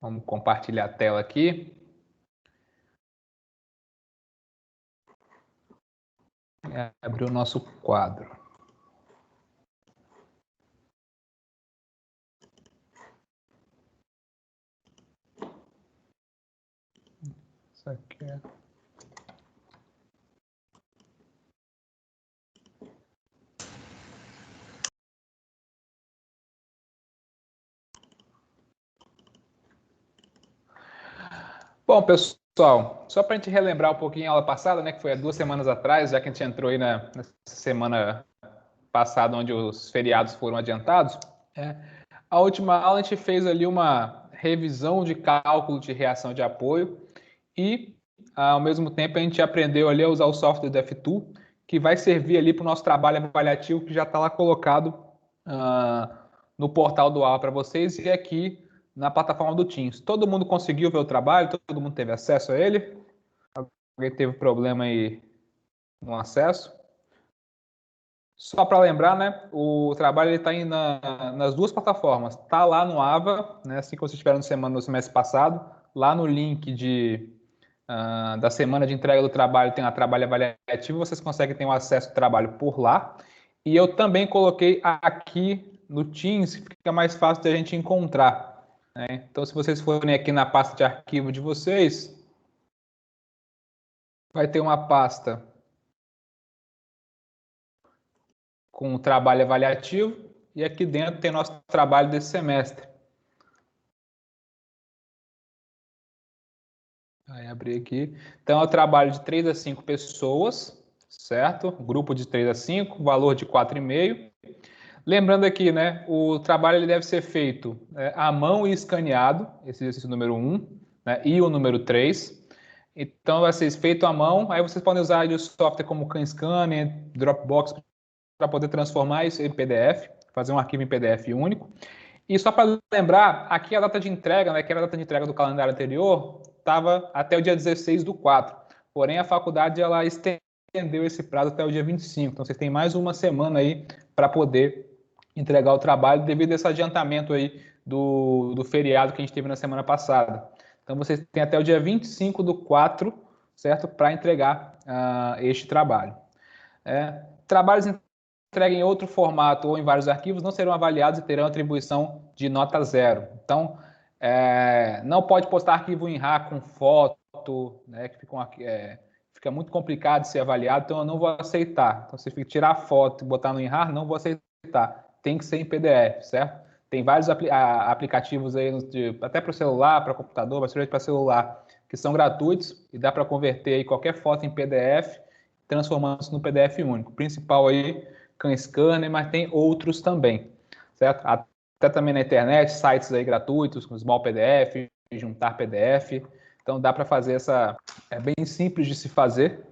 Vamos compartilhar a tela aqui. Abrir o nosso quadro. Isso aqui é... Bom, pessoal, só para a gente relembrar um pouquinho a aula passada, né, que foi há 2 semanas atrás, já que a gente entrou aí nessa semana passada, onde os feriados foram adiantados, a última aula a gente fez ali uma revisão de cálculo de reação de apoio e, ao mesmo tempo, a gente aprendeu ali a usar o software do F2, que vai servir ali para o nosso trabalho avaliativo, que já está lá colocado no portal do aula para vocês e aqui na plataforma do Teams. Todo mundo conseguiu ver o trabalho? Todo mundo teve acesso a ele? Alguém teve problema aí no acesso? Só para lembrar, né, o trabalho está nas 2 plataformas. Está lá no AVA, né, assim como vocês tiveram no semestre passado, lá no link da semana de entrega do trabalho tem a trabalho avaliativo, vocês conseguem ter um acesso ao trabalho por lá. E eu também coloquei aqui no Teams, fica mais fácil de a gente encontrar, né? Então, se vocês forem aqui na pasta de arquivo de vocês, vai ter uma pasta com o trabalho avaliativo e aqui dentro tem nosso trabalho desse semestre. Aí abrir aqui. Então é o trabalho de 3 a 5 pessoas, certo? Grupo de 3 a 5, valor de 4,5. Lembrando aqui, né, o trabalho ele deve ser feito à mão e escaneado, esse exercício número 1, né, e o número 3. Então vai ser feito à mão, aí vocês podem usar o software como CanScanner, Dropbox, para poder transformar isso em PDF, fazer um arquivo em PDF único. E só para lembrar, aqui a data de entrega, né, que era a data de entrega do calendário anterior, estava até o dia 16/4. Porém, a faculdade ela estendeu esse prazo até o dia 25. Então, vocês têm mais uma semana aí para poder entregar o trabalho devido a esse adiantamento aí do feriado que a gente teve na semana passada. Então, vocês têm até o dia 25/4, certo? Para entregar este trabalho. Trabalhos entregues em outro formato ou em vários arquivos não serão avaliados e terão atribuição de nota 0. Então, não pode postar arquivo em RAR com foto, né, que fica muito complicado de ser avaliado, então eu não vou aceitar. Então, se tirar a foto e botar no RAR, não vou aceitar. Tem que ser em PDF, certo? Tem vários aplicativos aí, até para o celular, para computador, mas para celular, que são gratuitos e dá para converter aí qualquer foto em PDF, transformando isso no PDF único. O principal aí, CanScanner, mas tem outros também, certo? Até também na internet, sites aí gratuitos, com Small PDF, juntar PDF. Então dá para fazer essa... É bem simples de se fazer.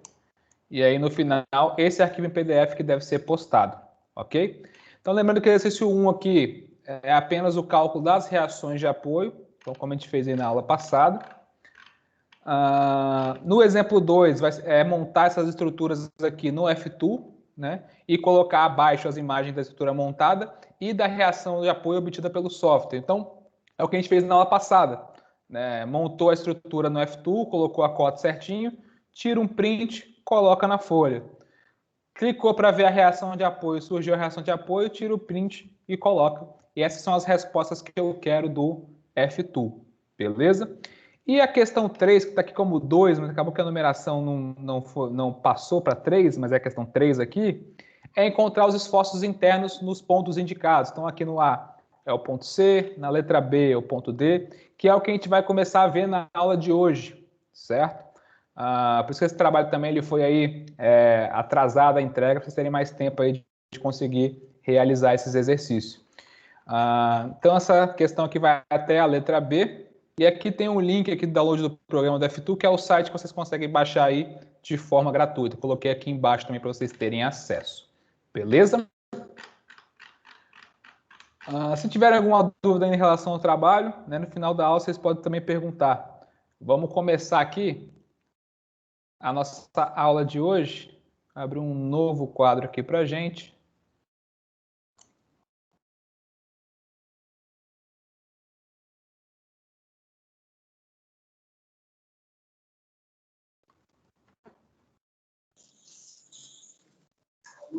E aí no final, esse arquivo em PDF que deve ser postado, ok? Então lembrando que o exercício 1 aqui é apenas o cálculo das reações de apoio, então como a gente fez aí na aula passada. No exemplo 2, é montar essas estruturas aqui no F2, né? E colocar abaixo as imagens da estrutura montada e da reação de apoio obtida pelo software. Então, é o que a gente fez na aula passada, né? Montou a estrutura no F2, colocou a cota certinho, tira um print, coloca na folha. Clicou para ver a reação de apoio, surgiu a reação de apoio, tira o print e coloca. E essas são as respostas que eu quero do F2, beleza? E a questão 3, que está aqui como 2, mas acabou que a numeração não passou para 3, mas é a questão 3 aqui, é encontrar os esforços internos nos pontos indicados. Então, aqui no A é o ponto C, na letra B é o ponto D, que é o que a gente vai começar a ver na aula de hoje, certo? Por isso que esse trabalho também ele foi aí atrasado a entrega, para vocês terem mais tempo aí de conseguir realizar esses exercícios. Então, essa questão aqui vai até a letra B, e aqui tem um link aqui do download do programa do F2, que é o site que vocês conseguem baixar aí de forma gratuita. Eu coloquei aqui embaixo também para vocês terem acesso. Beleza? Se tiverem alguma dúvida em relação ao trabalho, né, no final da aula vocês podem também perguntar. Vamos começar aqui a nossa aula de hoje. Abrir um novo quadro aqui para a gente.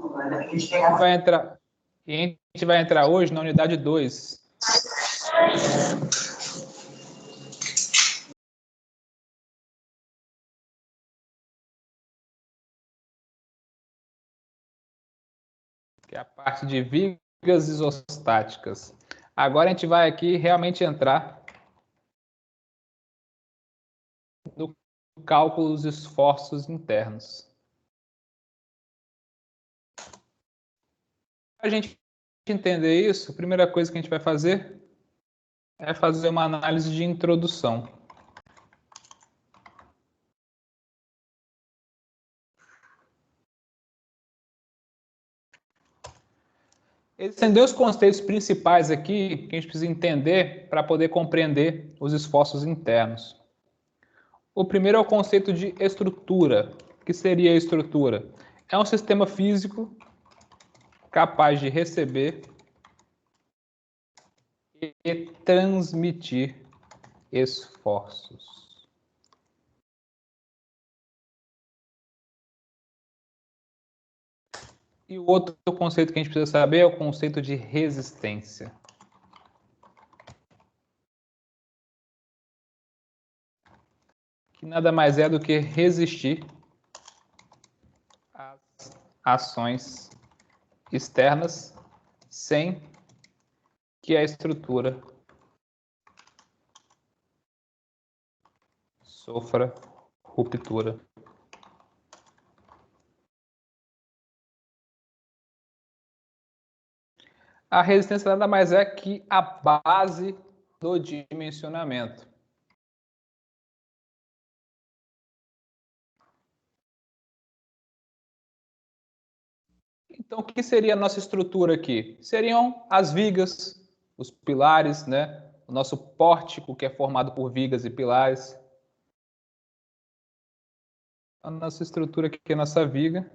A gente vai entrar hoje na unidade 2. Que é a parte de vigas isostáticas. Agora a gente vai aqui realmente entrar no cálculo dos esforços internos. Para a gente entender isso, a primeira coisa que a gente vai fazer é fazer uma análise de introdução. Existem dois conceitos principais aqui que a gente precisa entender para poder compreender os esforços internos. O primeiro é o conceito de estrutura. O que seria a estrutura? É um sistema físico capaz de receber e transmitir esforços. E o outro conceito que a gente precisa saber é o conceito de resistência. Que nada mais é do que resistir às ações externas sem que a estrutura sofra ruptura. A resistência nada mais é que a base do dimensionamento. Então, o que seria a nossa estrutura aqui? Seriam as vigas, os pilares, né? O nosso pórtico, que é formado por vigas e pilares. A nossa estrutura aqui é a nossa viga.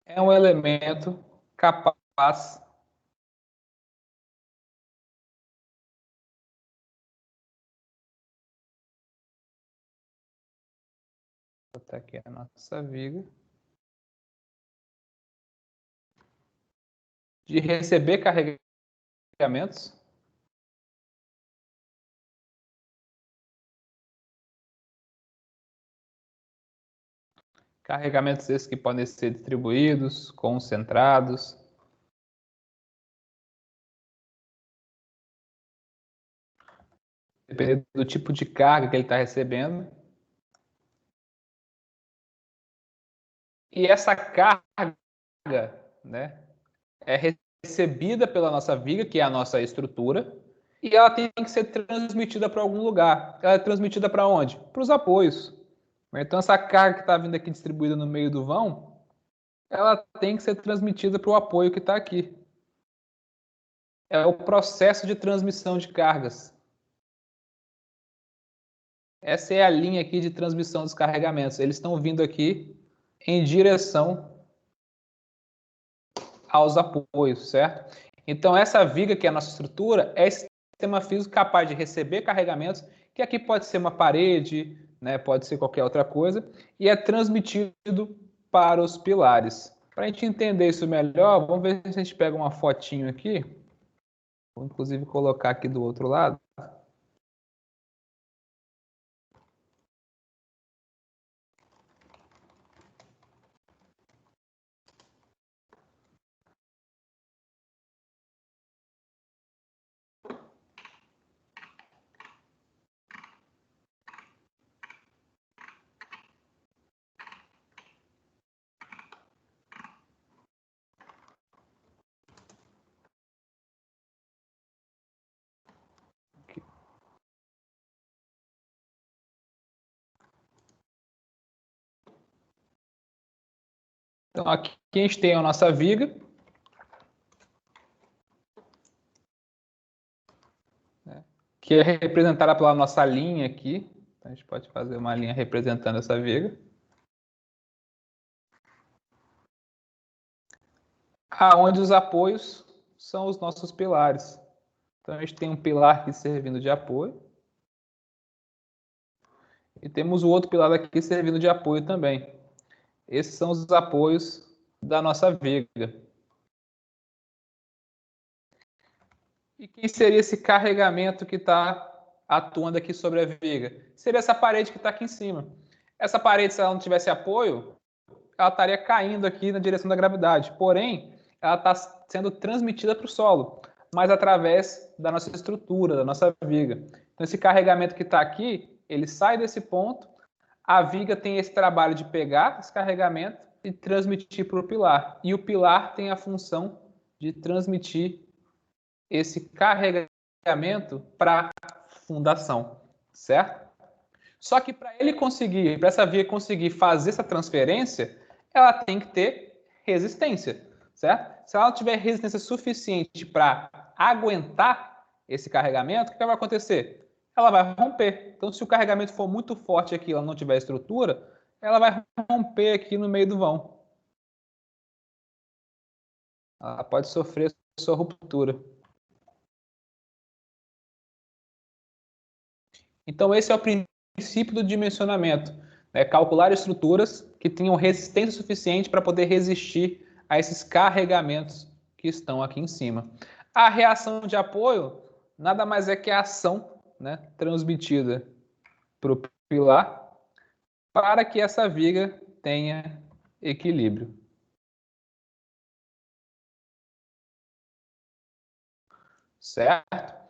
É um elemento capaz vou botar aqui a nossa viga de receber carregamentos esses que podem ser distribuídos, concentrados, dependendo do tipo de carga que ele está recebendo. E essa carga, né, é recebida pela nossa viga, que é a nossa estrutura, e ela tem que ser transmitida para algum lugar. Ela é transmitida para onde? Para os apoios. Então, essa carga que está vindo aqui distribuída no meio do vão, ela tem que ser transmitida para o apoio que está aqui. É o processo de transmissão de cargas. Essa é a linha aqui de transmissão dos carregamentos. Eles estão vindo aqui em direção aos apoios, certo? Então, essa viga, que é a nossa estrutura, é esse sistema físico capaz de receber carregamentos, que aqui pode ser uma parede, né, pode ser qualquer outra coisa, e é transmitido para os pilares. Para a gente entender isso melhor, vamos ver se a gente pega uma fotinho aqui. Vou, inclusive, colocar aqui do outro lado. Então, aqui a gente tem a nossa viga, né, que é representada pela nossa linha aqui. Então, a gente pode fazer uma linha representando essa viga. Aonde os apoios são os nossos pilares. Então, a gente tem um pilar aqui servindo de apoio. e temos o outro pilar aqui servindo de apoio também. Esses são os apoios da nossa viga. E quem seria esse carregamento que está atuando aqui sobre a viga? Seria essa parede que está aqui em cima. Essa parede, se ela não tivesse apoio, ela estaria caindo aqui na direção da gravidade. Porém, ela está sendo transmitida para o solo, mas através da nossa estrutura, da nossa viga. Então, esse carregamento que está aqui, ele sai desse ponto, a viga tem esse trabalho de pegar esse carregamento e transmitir para o pilar. E o pilar tem a função de transmitir esse carregamento para a fundação, certo? Só que para ele conseguir, para essa viga conseguir fazer essa transferência, ela tem que ter resistência, certo? Se ela não tiver resistência suficiente para aguentar esse carregamento, o que vai acontecer? Ela vai romper. Então, se o carregamento for muito forte aqui e ela não tiver estrutura, ela vai romper aqui no meio do vão. Ela pode sofrer sua ruptura. Então, esse é o princípio do dimensionamento, né? Calcular estruturas que tenham resistência suficiente para poder resistir a esses carregamentos que estão aqui em cima. A reação de apoio nada mais é que a ação, né, transmitida para o pilar para que essa viga tenha equilíbrio. Certo?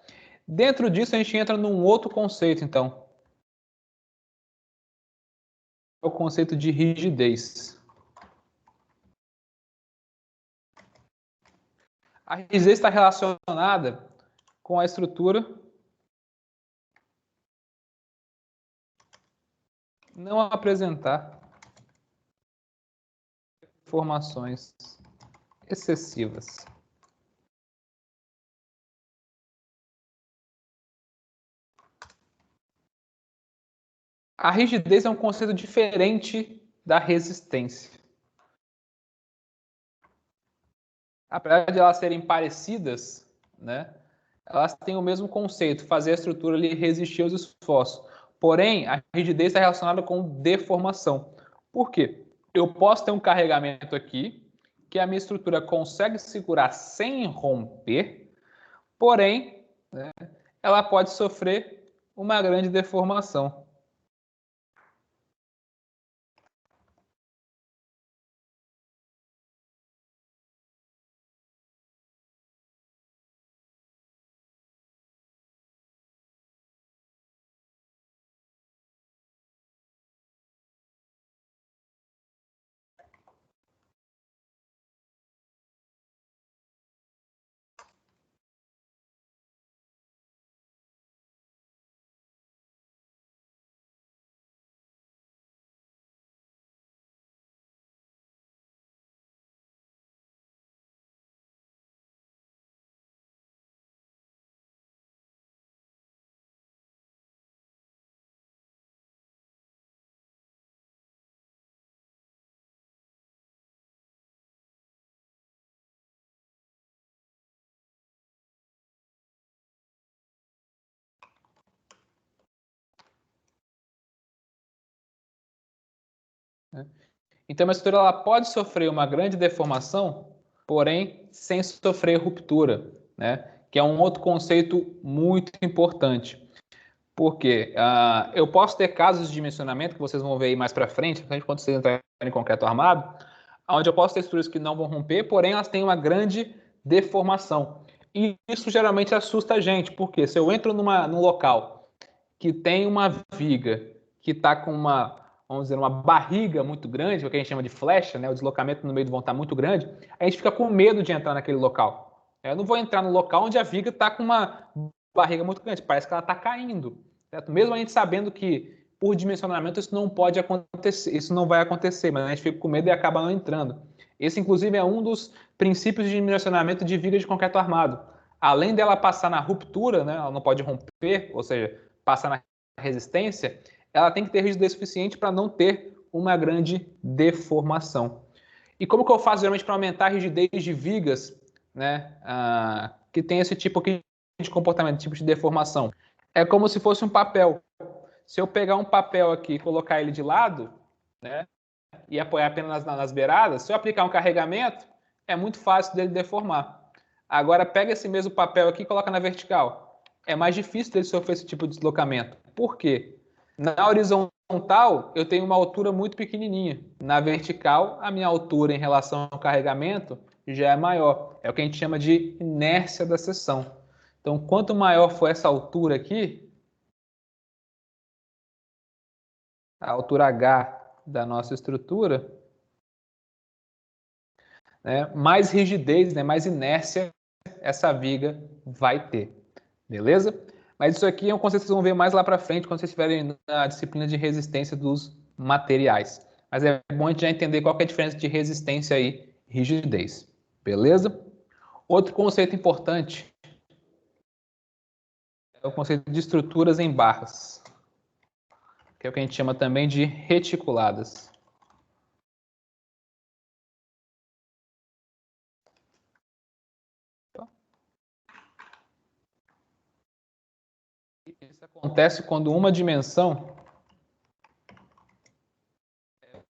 Dentro disso, a gente entra num outro conceito, então. É o conceito de rigidez. A rigidez está relacionada com a estrutura não apresentar deformações excessivas. A rigidez é um conceito diferente da resistência. Apesar de elas serem parecidas, né, elas têm o mesmo conceito, fazer a estrutura ali resistir aos esforços. Porém, a rigidez está relacionada com deformação. Por quê? Eu posso ter um carregamento aqui que a minha estrutura consegue segurar sem romper, porém, né, ela pode sofrer uma grande deformação. Então, a estrutura ela pode sofrer uma grande deformação, porém sem sofrer ruptura, né? Que é um outro conceito muito importante. Porque eu posso ter casos de dimensionamento, que vocês vão ver aí mais para frente, quando vocês entrarem em concreto armado, onde eu posso ter estruturas que não vão romper, porém elas têm uma grande deformação. E isso geralmente assusta a gente, porque se eu entro num local que tem uma viga que está com vamos dizer, uma barriga muito grande, o que a gente chama de flecha, né? O deslocamento no meio do vão está muito grande, a gente fica com medo de entrar naquele local. Eu não vou entrar no local onde a viga está com uma barriga muito grande, parece que ela está caindo. Certo? Mesmo a gente sabendo que, por dimensionamento, isso não pode acontecer, isso não vai acontecer, mas a gente fica com medo e acaba não entrando. Esse, inclusive, é um dos princípios de dimensionamento de viga de concreto armado. Além dela passar na ruptura, né? Ela não pode romper, ou seja, passar na resistência, ela tem que ter rigidez suficiente para não ter uma grande deformação. E como que eu faço geralmente para aumentar a rigidez de vigas, né, que tem esse tipo aqui de comportamento, tipo de deformação? É como se fosse um papel. Se eu pegar um papel aqui e colocar ele de lado, né, e apoiar apenas nas beiradas, se eu aplicar um carregamento, é muito fácil dele deformar. Agora, pega esse mesmo papel aqui e coloca na vertical. É mais difícil dele sofrer esse tipo de deslocamento. Por quê? Na horizontal, eu tenho uma altura muito pequenininha. Na vertical, a minha altura em relação ao carregamento já é maior. É o que a gente chama de inércia da seção. Então, quanto maior for essa altura aqui, a altura H da nossa estrutura, né, mais rigidez, né, mais inércia essa viga vai ter. Beleza? Mas isso aqui é um conceito que vocês vão ver mais lá para frente, quando vocês estiverem na disciplina de resistência dos materiais. Mas é bom a gente já entender qual que é a diferença de resistência e rigidez. Beleza? Outro conceito importante é o conceito de estruturas em barras, que é o que a gente chama também de reticuladas. Isso acontece quando uma dimensão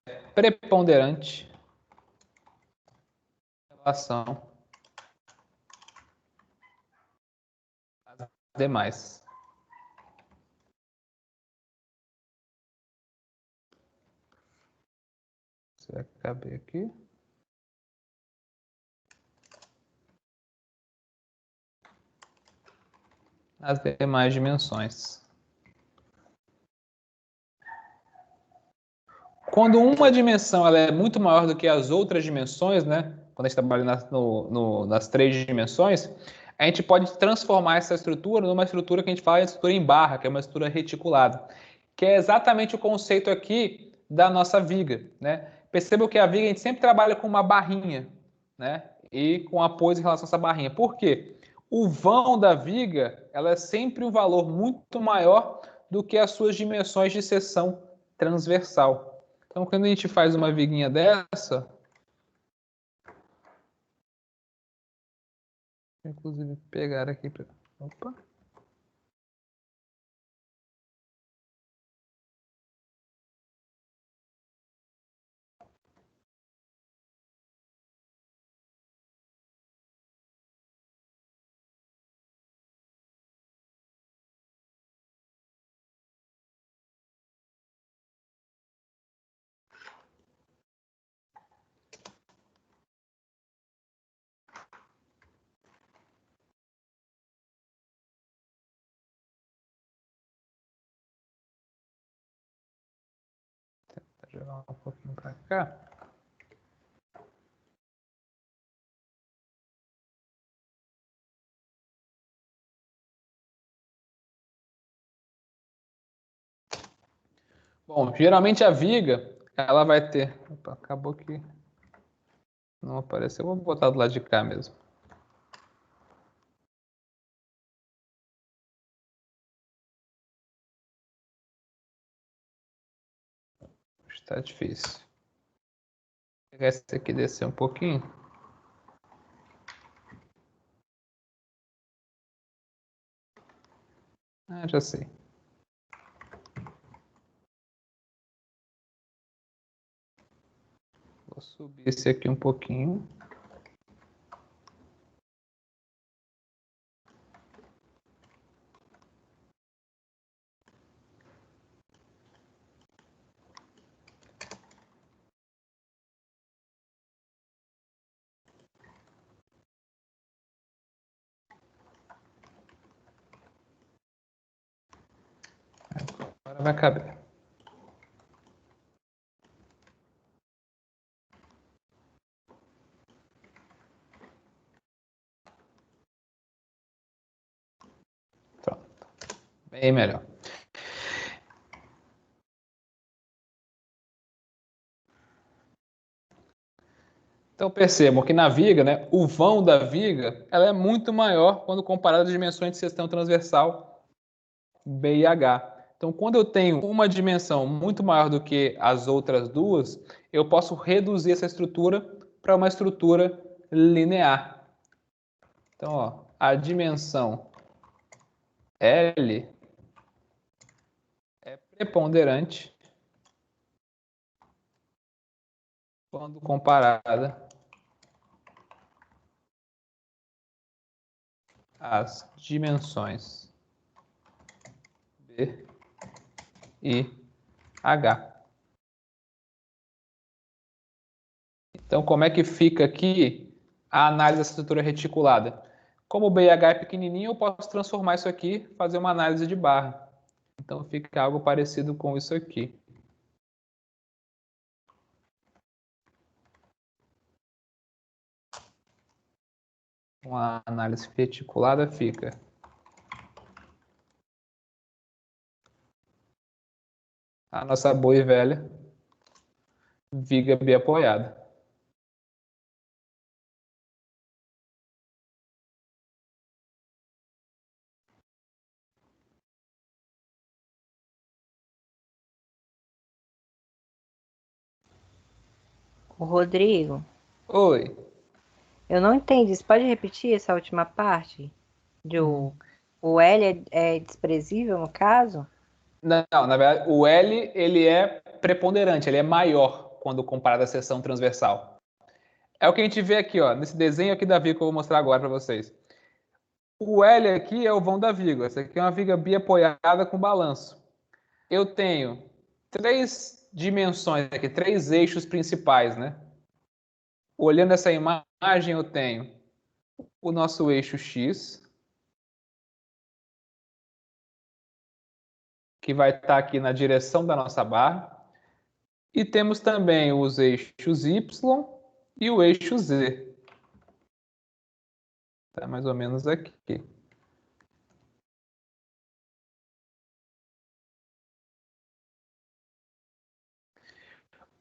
é preponderante em relação às demais. Será que cabe aqui? As demais dimensões. Quando uma dimensão ela é muito maior do que as outras dimensões, né? Quando a gente trabalha nas três dimensões, a gente pode transformar essa estrutura numa estrutura que a gente fala de estrutura em barra, que é uma estrutura reticulada, que é exatamente o conceito aqui da nossa viga, né? Percebam que a viga a gente sempre trabalha com uma barrinha, né? E com apoio em relação a essa barrinha. Por quê? O vão da viga ela é sempre um valor muito maior do que as suas dimensões de seção transversal. Então, quando a gente faz uma viguinha dessa, vou inclusive pegar aqui para. Opa! Vou jogar um pouquinho para cá. Bom, geralmente a viga, ela vai ter. Opa, acabou que não apareceu. Vou botar do lado de cá mesmo. Está difícil. Vou pegar esse aqui e descer um pouquinho. Ah, já sei. Vou subir esse aqui um pouquinho. Agora vai caber. Pronto. Bem melhor. Então percebam que na viga, né, o vão da viga ela é muito maior quando comparada às dimensões de seção transversal B e H. Então, quando eu tenho uma dimensão muito maior do que as outras duas, eu posso reduzir essa estrutura para uma estrutura linear. Então, ó, a dimensão L é preponderante quando comparada às dimensões B e H. Então, como é que fica aqui a análise dessa estrutura reticulada? Como o B e H é pequenininho, eu posso transformar isso aqui, fazer uma análise de barra. Então, fica algo parecido com isso aqui. Uma análise reticulada fica a nossa boa e velha viga biapoiada. O Rodrigo, Oi. eu não entendi. Você pode repetir essa última parte? O L é desprezível no caso? Não, na verdade, o L ele é preponderante, ele é maior quando comparado à seção transversal. É o que a gente vê aqui, ó, nesse desenho aqui da viga que eu vou mostrar agora para vocês. O L aqui é o vão da viga. Essa aqui é uma viga biapoiada com balanço. Eu tenho três dimensões aqui, três eixos principais, né? Olhando essa imagem, eu tenho o nosso eixo X, que vai estar aqui na direção da nossa barra. E temos também os eixos Y e o eixo Z. Está mais ou menos aqui.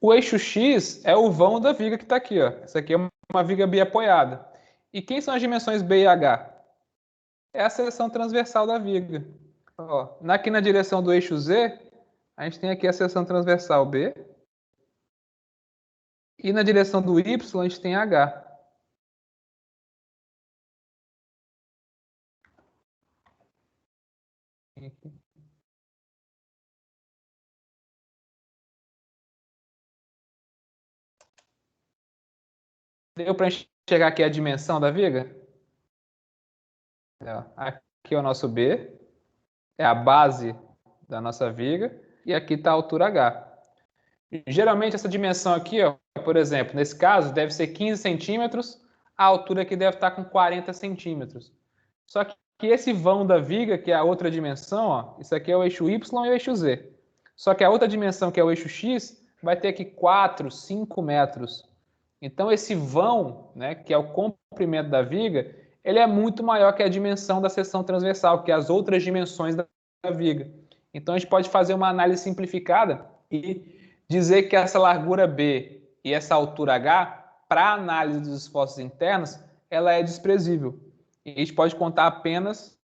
O eixo X é o vão da viga que está aqui. Ó. Essa aqui é uma viga biapoiada. E quem são as dimensões B e H? É a seção transversal da viga. Ó, aqui na direção do eixo Z, a gente tem aqui a seção transversal B. E na direção do Y, a gente tem H. Deu para enxergar aqui a dimensão da viga? Aqui é o nosso B, é a base da nossa viga, e aqui está a altura H. Geralmente essa dimensão aqui, ó, por exemplo, nesse caso, deve ser 15 centímetros, a altura aqui deve estar com 40 centímetros. Só que esse vão da viga, que é a outra dimensão, ó, isso aqui é o eixo Y e o eixo Z. Só que a outra dimensão, que é o eixo X, vai ter aqui 4, 5 metros. Então esse vão, né, que é o comprimento da viga, ele é muito maior que a dimensão da seção transversal, que é as outras dimensões da viga. Então a gente pode fazer uma análise simplificada e dizer que essa largura B e essa altura H, para análise dos esforços internos, ela é desprezível. E a gente pode contar apenas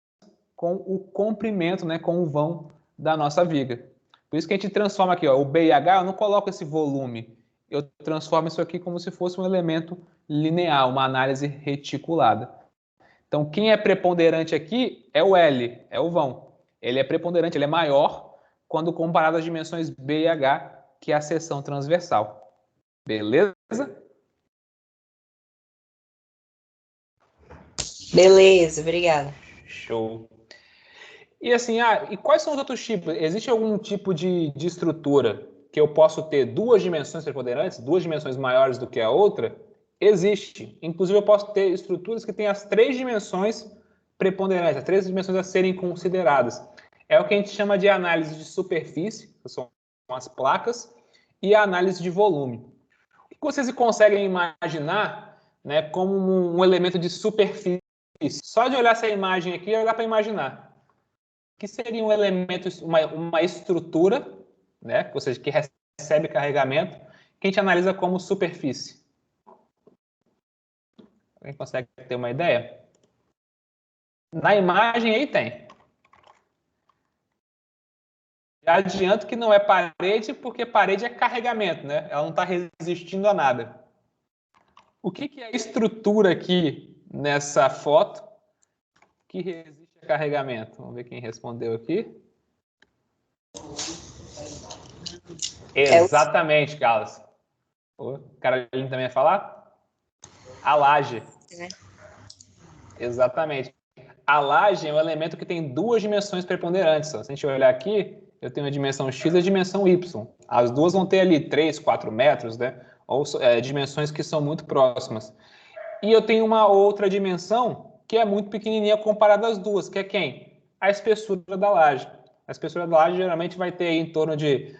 com o comprimento, né, com o vão da nossa viga. Por isso que a gente transforma aqui, ó, o B e H, eu não coloco esse volume, eu transformo isso aqui como se fosse um elemento linear, uma análise reticulada. Então, quem é preponderante aqui é o L, é o vão. Ele é preponderante, ele é maior quando comparado às dimensões B e H, que é a seção transversal. Beleza? Beleza, obrigada. Show. E assim, e quais são os outros tipos? Existe algum tipo de estrutura que eu posso ter duas dimensões preponderantes, duas dimensões maiores do que a outra? Existe. Inclusive, eu posso ter estruturas que têm as três dimensões preponderantes, as três dimensões a serem consideradas. É o que a gente chama de análise de superfície, que são as placas, e a análise de volume. O que vocês conseguem imaginar, né, como um elemento de superfície? Só de olhar essa imagem aqui, dá para imaginar que seria um elemento, uma estrutura, né? Ou seja, que recebe carregamento, que a gente analisa como superfície. Alguém consegue ter uma ideia? Na imagem aí tem. Já adianto que não é parede, porque parede é carregamento, né? Ela não está resistindo a nada. O que é a estrutura aqui nessa foto que resiste a carregamento? Vamos ver quem respondeu aqui. Exatamente, Carlos. O Carolina também ia falar? A laje. Exatamente. A laje é um elemento que tem duas dimensões preponderantes. Se a gente olhar aqui, eu tenho a dimensão x e a dimensão y. As duas vão ter ali 3, 4 metros, né? Ou dimensões que são muito próximas. E eu tenho uma outra dimensão que é muito pequenininha comparada às duas, que é quem? A espessura da laje. A espessura da laje geralmente vai ter em torno de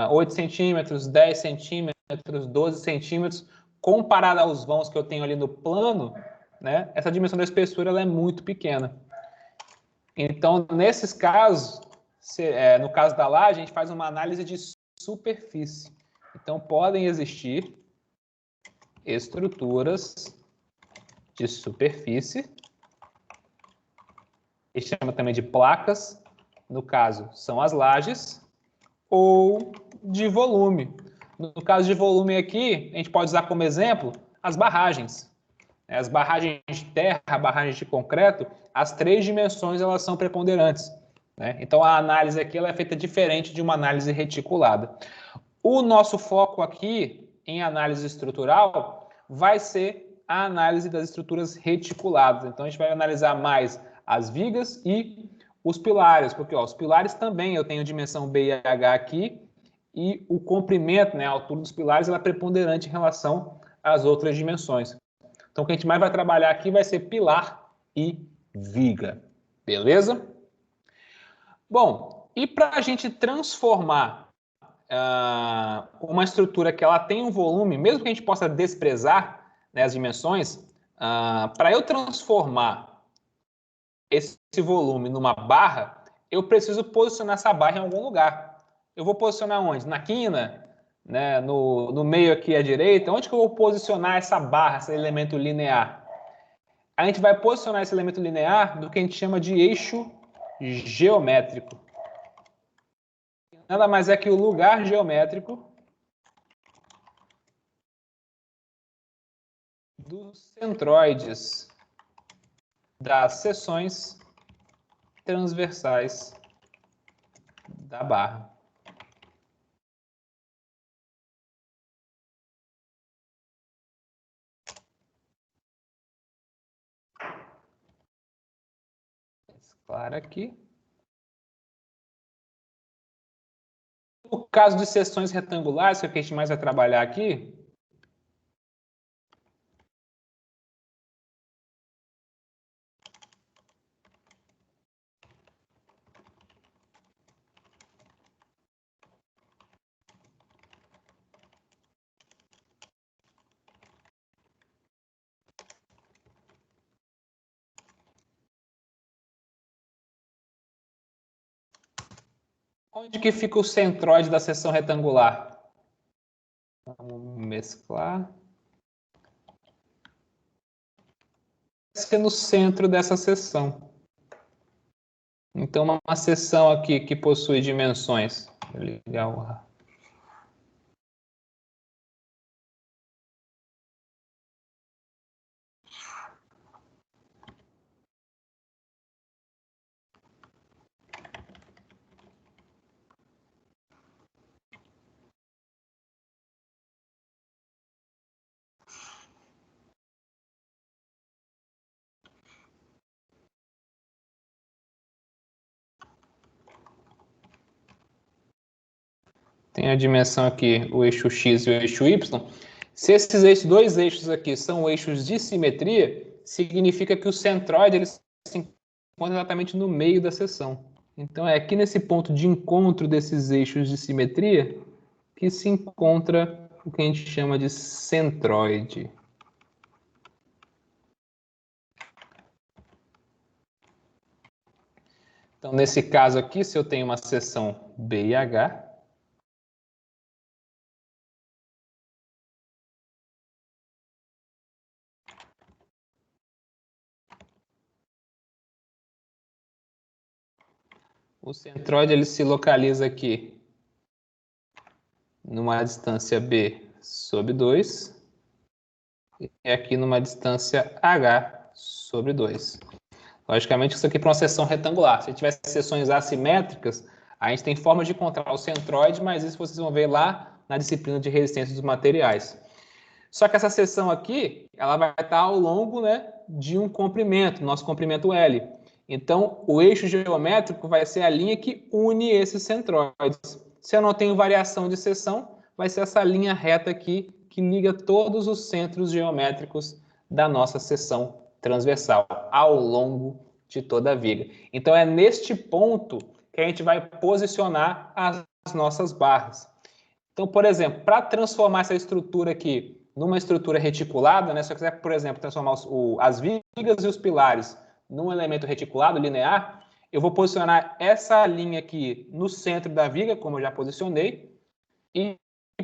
8 centímetros, 10 centímetros, 12 centímetros. Comparada aos vãos que eu tenho ali no plano, né, essa dimensão da espessura ela é muito pequena. Então, nesses casos, no caso da laje, a gente faz uma análise de superfície. Então, podem existir estruturas de superfície, que chama também de placas, no caso, são as lajes, ou de volume. No caso de volume aqui, a gente pode usar como exemplo as barragens. As barragens de terra, barragens de concreto, as três dimensões elas são preponderantes, né? Então a análise aqui ela é feita diferente de uma análise reticulada. O nosso foco aqui em análise estrutural vai ser a análise das estruturas reticuladas. Então a gente vai analisar mais as vigas e os pilares, porque os pilares também eu tenho dimensão B e H aqui, e o comprimento, né, a altura dos pilares, ela é preponderante em relação às outras dimensões. Então, o que a gente mais vai trabalhar aqui vai ser pilar e viga. Beleza? Bom, e para a gente transformar uma estrutura que ela tem um volume, mesmo que a gente possa desprezar, né, as dimensões, para eu transformar esse volume numa barra, eu preciso posicionar essa barra em algum lugar. Eu vou posicionar onde? Na quina? Né, no meio aqui à direita? Onde que eu vou posicionar essa barra, esse elemento linear? A gente vai posicionar esse elemento linear no que a gente chama de eixo geométrico. Nada mais é que o lugar geométrico dos centroides das seções transversais da barra. Claro aqui. No caso de seções retangulares, que é o que a gente mais vai trabalhar aqui, onde que fica o centroide da seção retangular? Vamos mesclar. Vai ser no centro dessa seção. Então, uma seção aqui que possui dimensões. Vou ligar o... Tem a dimensão aqui, o eixo X e o eixo Y. Se esses dois eixos aqui são eixos de simetria, significa que o centroide ele se encontra exatamente no meio da seção. Então, é aqui nesse ponto de encontro desses eixos de simetria que se encontra o que a gente chama de centroide. Então, nesse caso aqui, se eu tenho uma seção B e H, o centroide ele se localiza aqui numa distância B sobre 2 e aqui numa distância H sobre 2. Logicamente, isso aqui é para uma seção retangular. Se tivesse seções assimétricas, A gente tem formas de encontrar o centroide, mas isso vocês vão ver lá na disciplina de resistência dos materiais. Só que essa seção aqui, ela vai estar ao longo, né, de um comprimento, nosso comprimento L. Então, o eixo geométrico vai ser a linha que une esses centroides. Se eu não tenho variação de seção, vai ser essa linha reta aqui que liga todos os centros geométricos da nossa seção transversal ao longo de toda a viga. Então, é neste ponto que a gente vai posicionar as nossas barras. Então, por exemplo, para transformar essa estrutura aqui numa estrutura reticulada, né, se eu quiser, por exemplo, transformar as vigas e os pilares num elemento reticulado, linear, eu vou posicionar essa linha aqui no centro da viga, como eu já posicionei, e,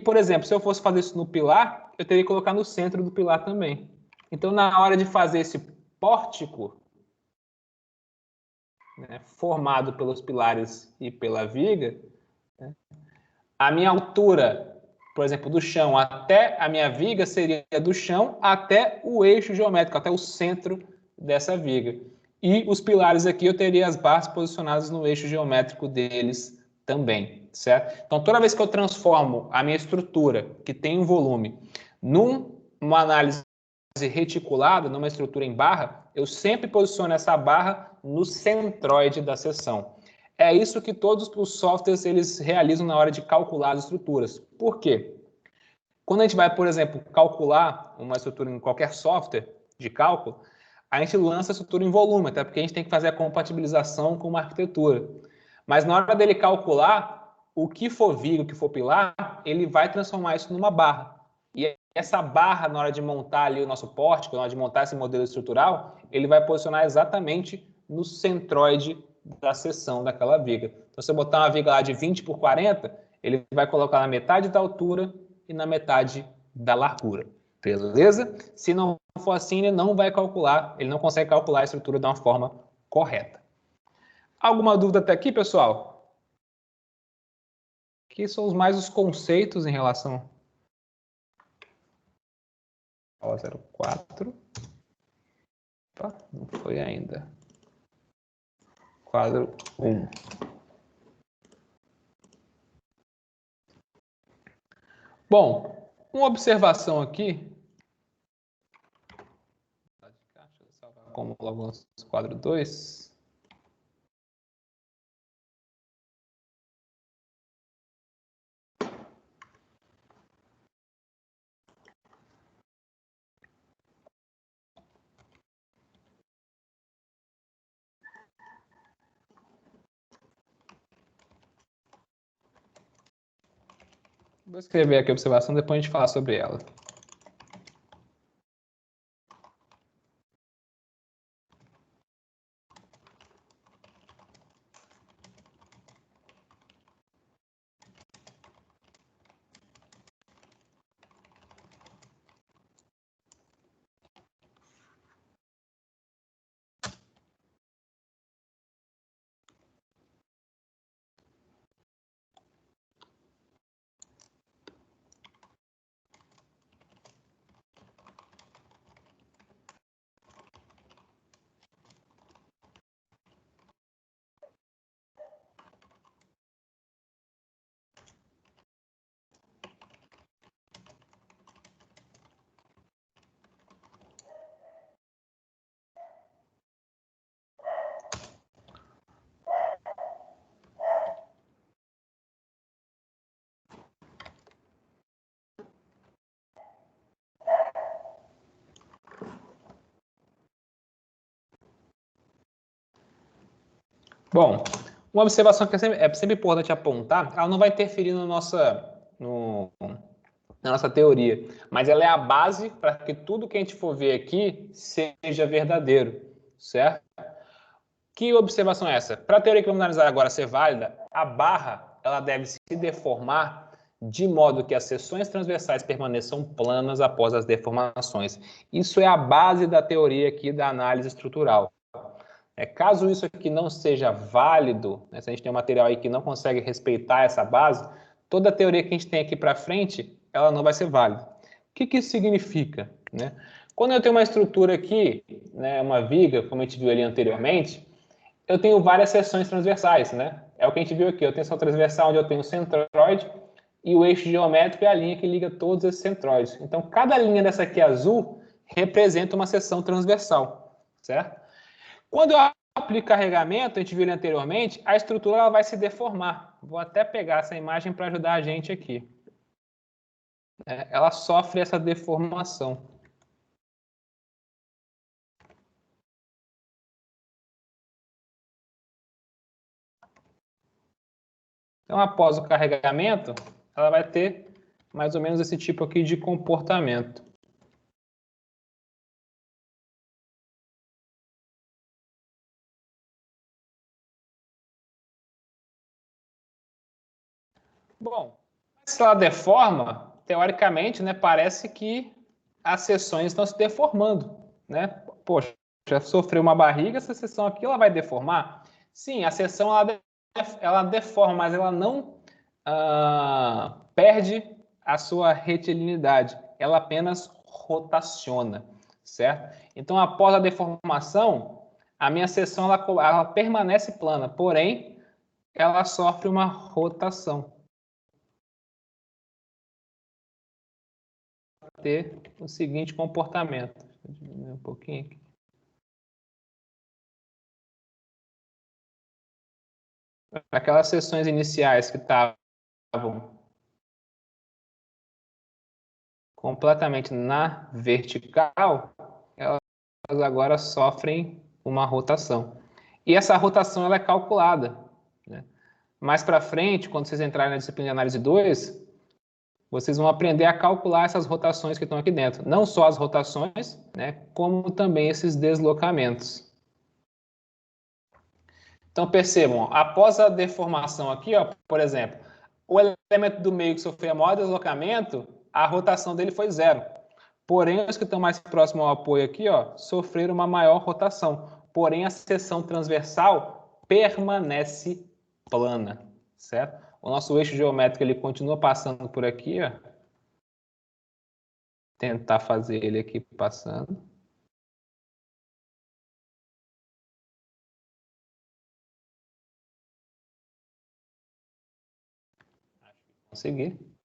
por exemplo, se eu fosse fazer isso no pilar, eu teria que colocar no centro do pilar também. Então, na hora de fazer esse pórtico, né, formado pelos pilares e pela viga, né, a minha altura, por exemplo, do chão até a minha viga seria do chão até o eixo geométrico, até o centro dessa viga. E os pilares aqui eu teria as barras posicionadas no eixo geométrico deles também, certo? Então, toda vez que eu transformo a minha estrutura, que tem um volume, numa análise reticulada, numa estrutura em barra, eu sempre posiciono essa barra no centroide da seção. É isso que todos os softwares eles realizam na hora de calcular as estruturas. Por quê? Quando a gente vai, por exemplo, calcular uma estrutura em qualquer software de cálculo, a gente lança a estrutura em volume, até porque a gente tem que fazer a compatibilização com uma arquitetura. Mas na hora dele calcular, o que for viga, o que for pilar, ele vai transformar isso numa barra. E essa barra, na hora de montar ali o nosso pórtico, na hora de montar esse modelo estrutural, ele vai posicionar exatamente no centroide da seção daquela viga. Então, se eu botar uma viga lá de 20 por 40, ele vai colocar na metade da altura e na metade da largura. Beleza? Se não for assim, ele não vai calcular, ele não consegue calcular a estrutura de uma forma correta. Alguma dúvida até aqui, pessoal? Aqui são mais os conceitos em relação ao 04. Opa, não foi ainda. Quadro 1. Bom, uma observação aqui. Deixa eu salvar como logo no quadro 2. Vou escrever aqui a observação, depois a gente fala sobre ela. Bom, uma observação que é sempre importante apontar, ela não vai interferir na nossa teoria, mas ela é a base para que tudo que a gente for ver aqui seja verdadeiro, certo? Que observação é essa? Para a teoria que vamos analisar agora ser válida, a barra ela deve se deformar de modo que as seções transversais permaneçam planas após as deformações. Isso é a base da teoria aqui da análise estrutural. Caso isso aqui não seja válido, né, se a gente tem um material aí que não consegue respeitar essa base, toda a teoria que a gente tem aqui para frente, ela não vai ser válida. O que isso significa? Né? Quando eu tenho uma estrutura aqui, né, uma viga, como a gente viu ali anteriormente, eu tenho várias seções transversais, né? É o que a gente viu aqui. Eu tenho tensão transversal onde eu tenho o centroide e o eixo geométrico é a linha que liga todos esses centroides. Então, cada linha dessa aqui azul representa uma seção transversal, certo? Quando eu aplico carregamento, a gente viu ali anteriormente, a estrutura ela vai se deformar. Vou até pegar essa imagem para ajudar a gente aqui. Ela sofre essa deformação. Então, após o carregamento, ela vai ter mais ou menos esse tipo aqui de comportamento. Bom, se ela deforma, teoricamente, né, parece que as seções estão se deformando, né? Poxa, já sofreu uma barriga, essa seção aqui ela vai deformar? Sim, a seção ela deforma, mas ela não perde a sua retilinidade, ela apenas rotaciona, certo? Então, após a deformação, a minha seção ela permanece plana, porém, ela sofre uma rotação. Ter o seguinte comportamento. Deixa eu diminuir um pouquinho aqui. Aquelas seções iniciais que estavam completamente na vertical, elas agora sofrem uma rotação. E essa rotação ela é calculada, né? Mais para frente, quando vocês entrarem na disciplina de análise 2, vocês vão aprender a calcular essas rotações que estão aqui dentro. Não só as rotações, né, como também esses deslocamentos. Então, percebam, ó, após a deformação aqui, ó, por exemplo, o elemento do meio que sofreu maior deslocamento, a rotação dele foi 0. Porém, os que estão mais próximos ao apoio aqui, ó, sofreram uma maior rotação. Porém, a seção transversal permanece plana, certo? O nosso eixo geométrico ele continua passando por aqui, ó. Tentar fazer ele aqui passando. Consegui.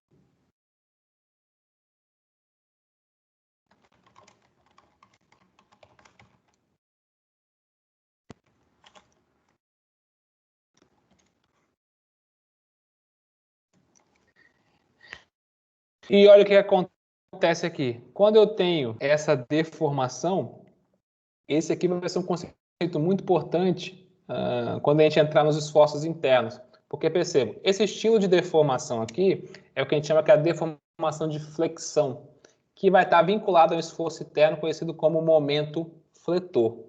E olha o que acontece aqui. Quando eu tenho essa deformação, esse aqui vai ser um conceito muito importante quando a gente entrar nos esforços internos. Porque, percebam, esse estilo de deformação aqui é o que a gente chama que é a deformação de flexão, que vai estar vinculado ao esforço interno conhecido como momento fletor.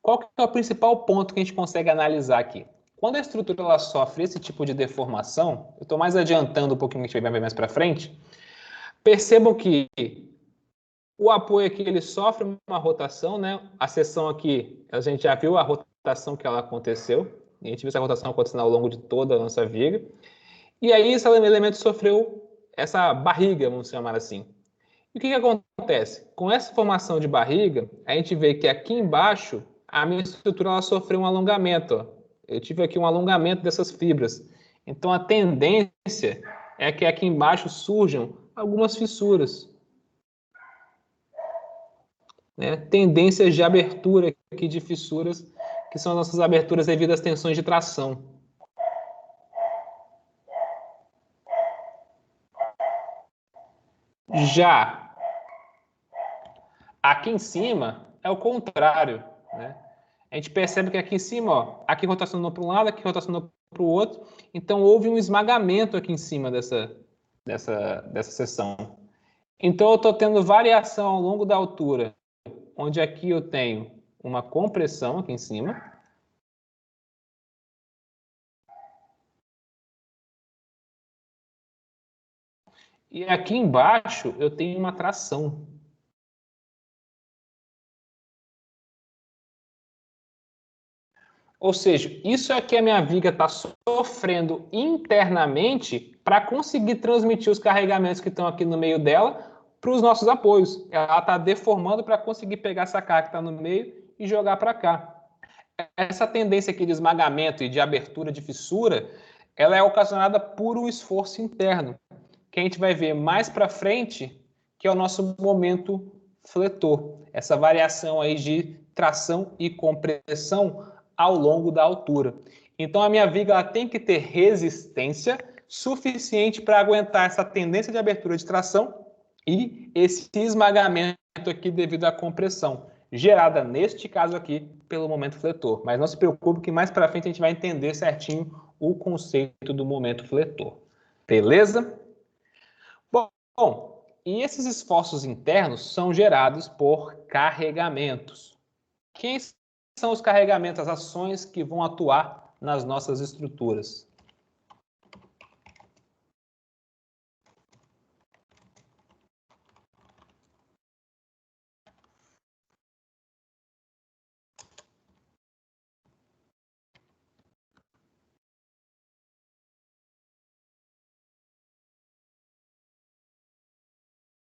Qual que é o principal ponto que a gente consegue analisar aqui? Quando a estrutura ela sofre esse tipo de deformação, eu estou mais adiantando um pouquinho, que a gente vai ver mais para frente, percebam que o apoio aqui ele sofre uma rotação, né? A seção aqui, a gente já viu a rotação que ela aconteceu, a gente viu essa rotação acontecendo ao longo de toda a nossa viga, e aí esse elemento sofreu essa barriga, vamos chamar assim. E o que acontece? Com essa formação de barriga, a gente vê que aqui embaixo, a minha estrutura ela sofreu um alongamento. Ó. Eu tive aqui um alongamento dessas fibras. Então, a tendência é que aqui embaixo surjam algumas fissuras. Né? Tendências de abertura aqui de fissuras, que são as nossas aberturas devido às tensões de tração. Já aqui em cima é o contrário, né? A gente percebe que aqui em cima, ó, aqui rotacionou para um lado, aqui rotacionou para o outro, então houve um esmagamento aqui em cima dessa seção. Então eu estou tendo variação ao longo da altura, onde aqui eu tenho uma compressão aqui em cima. E aqui embaixo eu tenho uma tração. Ou seja, isso é que a minha viga está sofrendo internamente para conseguir transmitir os carregamentos que estão aqui no meio dela para os nossos apoios. Ela está deformando para conseguir pegar essa carga que está no meio e jogar para cá. essa tendência aqui de esmagamento e de abertura de fissura, ela é ocasionada por um esforço interno, que a gente vai ver mais para frente, que é o nosso momento fletor. Essa variação aí de tração e compressão ao longo da altura. Então, a minha viga ela tem que ter resistência suficiente para aguentar essa tendência de abertura de tração e esse esmagamento aqui devido à compressão, gerada neste caso aqui pelo momento fletor. Mas não se preocupe que mais para frente a gente vai entender certinho o conceito do momento fletor. Beleza? Bom, e esses esforços internos são gerados por carregamentos. Quem são os carregamentos, as ações que vão atuar nas nossas estruturas?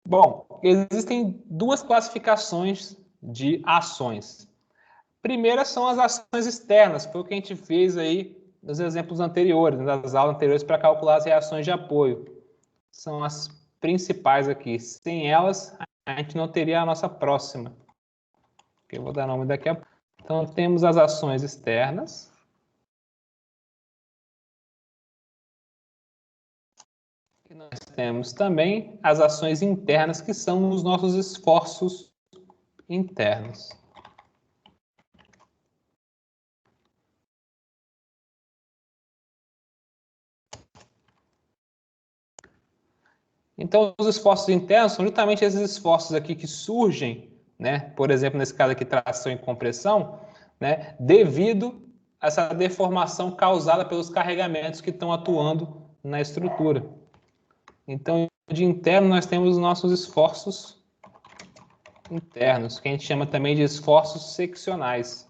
Bom, existem duas classificações de ações. Primeira são as ações externas, foi o que a gente fez aí nos exemplos anteriores, nas aulas anteriores, para calcular as reações de apoio. São as principais aqui. Sem elas, a gente não teria a nossa próxima, que eu vou dar nome daqui a pouco. Então, temos as ações externas. E nós temos também as ações internas, que são os nossos esforços internos. Então, os esforços internos são justamente esses esforços aqui que surgem, né? Por exemplo, nesse caso aqui, tração e compressão, né? Devido a essa deformação causada pelos carregamentos que estão atuando na estrutura. Então, de interno, nós temos os nossos esforços internos, que a gente chama também de esforços seccionais.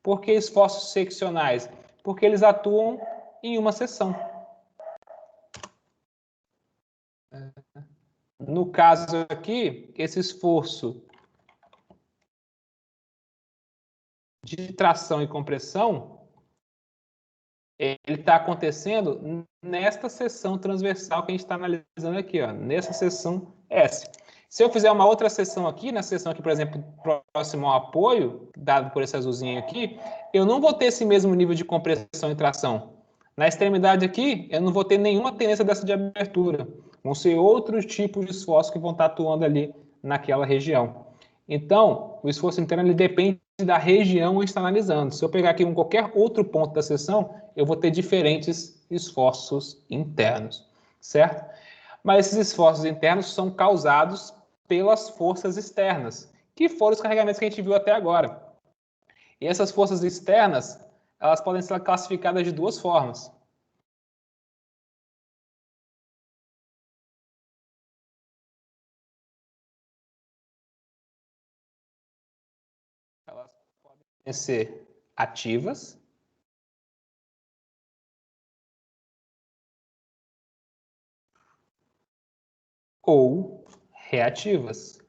Por que esforços seccionais? Porque eles atuam em uma seção. No caso aqui, esse esforço de tração e compressão, ele está acontecendo nesta seção transversal que a gente está analisando aqui, ó, nessa seção S. Se eu fizer uma outra seção aqui, na seção aqui, por exemplo, próximo ao apoio, dado por esse azulzinho aqui, eu não vou ter esse mesmo nível de compressão e tração. Na extremidade aqui, eu não vou ter nenhuma tendência dessa de abertura. Vão ser outros tipos de esforços que vão estar atuando ali naquela região. Então, o esforço interno ele depende da região onde está analisando. Se eu pegar aqui em qualquer outro ponto da seção, eu vou ter diferentes esforços internos, certo? Mas esses esforços internos são causados pelas forças externas, que foram os carregamentos que a gente viu até agora. E essas forças externas, elas podem ser classificadas de duas formas. Elas podem ser ativas ou reativas.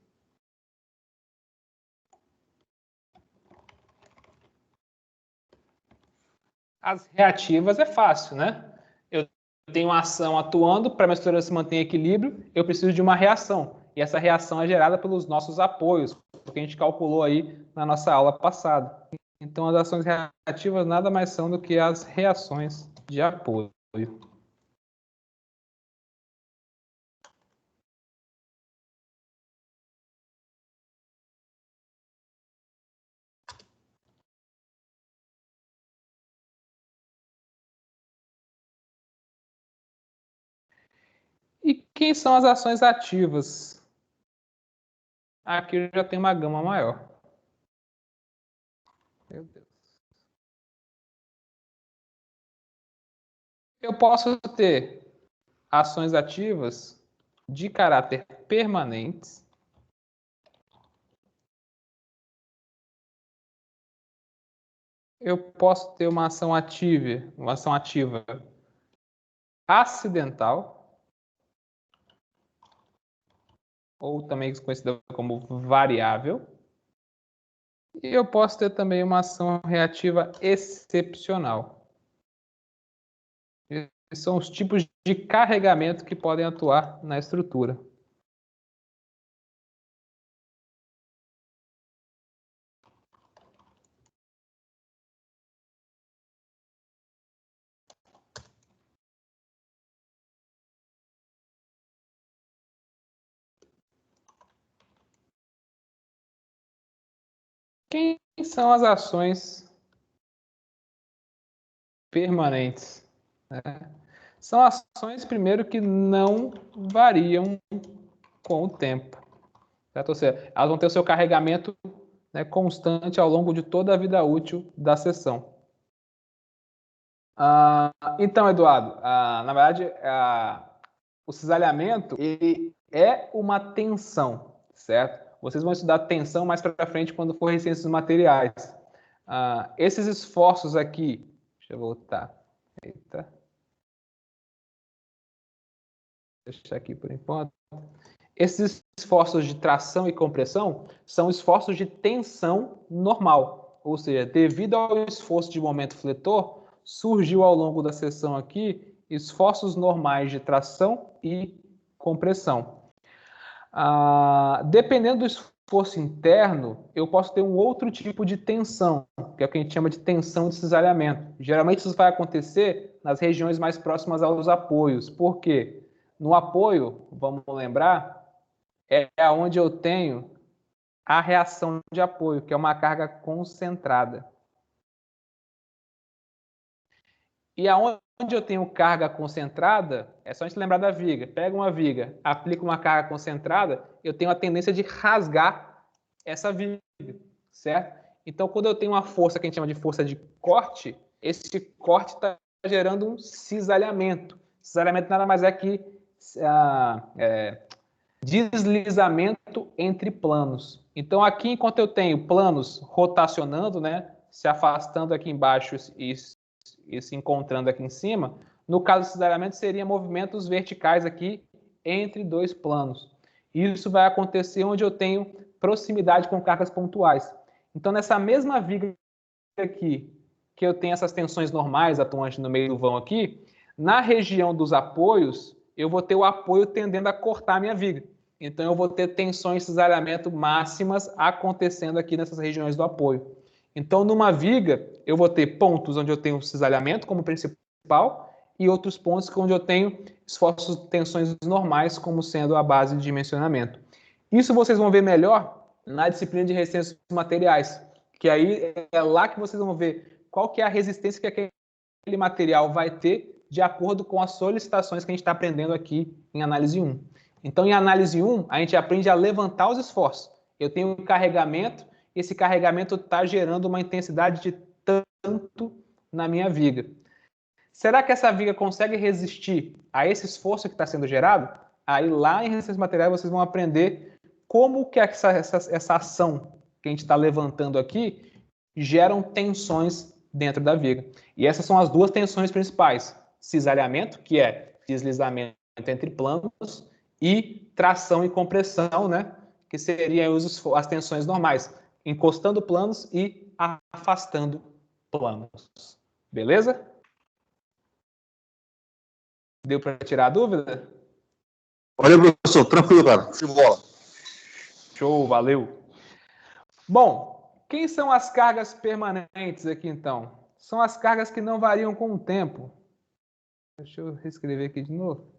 As reativas é fácil, né? Eu tenho uma ação atuando, para a minha estrutura se manter em equilíbrio, eu preciso de uma reação. E essa reação é gerada pelos nossos apoios, que a gente calculou aí na nossa aula passada. Então, as ações reativas nada mais são do que as reações de apoio. E quem são as ações ativas? Aqui eu já tenho uma gama maior. Meu Deus. Eu posso ter ações ativas de caráter permanentes. Eu posso ter uma ação ativa acidental, ou também conhecida como variável. E eu posso ter também uma ação reativa excepcional. Esses são os tipos de carregamento que podem atuar na estrutura. Quem são as ações permanentes? São ações, primeiro, que não variam com o tempo. Certo? Ou seja, elas vão ter o seu carregamento, né, constante ao longo de toda a vida útil da sessão. Então, Eduardo, na verdade, o cisalhamento ele é uma tensão, certo? Vocês vão estudar tensão mais para frente quando for ciências materiais. Esses esforços aqui, deixa eu voltar. Eita. Deixa aqui por enquanto. Esses esforços de tração e compressão são esforços de tensão normal, ou seja, devido ao esforço de momento fletor, surgiu ao longo da sessão aqui esforços normais de tração e compressão. Dependendo do esforço interno, eu posso ter um outro tipo de tensão, que é o que a gente chama de tensão de cisalhamento. Geralmente isso vai acontecer nas regiões mais próximas aos apoios. Por quê? No apoio, vamos lembrar, é onde eu tenho a reação de apoio, que é uma carga concentrada. E aonde eu tenho carga concentrada, é só a gente lembrar da viga. Pega uma viga, aplica uma carga concentrada, eu tenho a tendência de rasgar essa viga, certo? Então, quando eu tenho uma força que a gente chama de força de corte, esse corte está gerando um cisalhamento. Cisalhamento nada mais é que deslizamento entre planos. Então, aqui, enquanto eu tenho planos rotacionando, né, se afastando aqui embaixo e se encontrando aqui em cima, no caso do cisalhamento, seria movimentos verticais aqui entre dois planos. Isso vai acontecer onde eu tenho proximidade com cargas pontuais. Então, nessa mesma viga aqui, que eu tenho essas tensões normais atuantes no meio do vão aqui, na região dos apoios, eu vou ter o apoio tendendo a cortar a minha viga. Então, eu vou ter tensões de cisalhamento máximas acontecendo aqui nessas regiões do apoio. Então, numa viga, eu vou ter pontos onde eu tenho cisalhamento como principal e outros pontos onde eu tenho esforços de tensões normais como sendo a base de dimensionamento. Isso vocês vão ver melhor na disciplina de resistências materiais, que aí é lá que vocês vão ver qual que é a resistência que aquele material vai ter de acordo com as solicitações que a gente está aprendendo aqui em análise 1. Então, em análise 1, a gente aprende a levantar os esforços. Eu tenho um carregamento, esse carregamento está gerando uma intensidade de tanto na minha viga. Será que essa viga consegue resistir a esse esforço que está sendo gerado? Aí lá em resistência material vocês vão aprender como que essa ação que a gente está levantando aqui geram tensões dentro da viga. E essas são as duas tensões principais. Cisalhamento, que é deslizamento entre planos, e tração e compressão, né? Que seriam as tensões normais, encostando planos e afastando planos. Beleza? Deu para tirar a dúvida? Olha, professor, tranquilo, cara. Show de bola. Show, valeu. Bom, quem são as cargas permanentes aqui, então? São as cargas que não variam com o tempo. Deixa eu reescrever aqui de novo.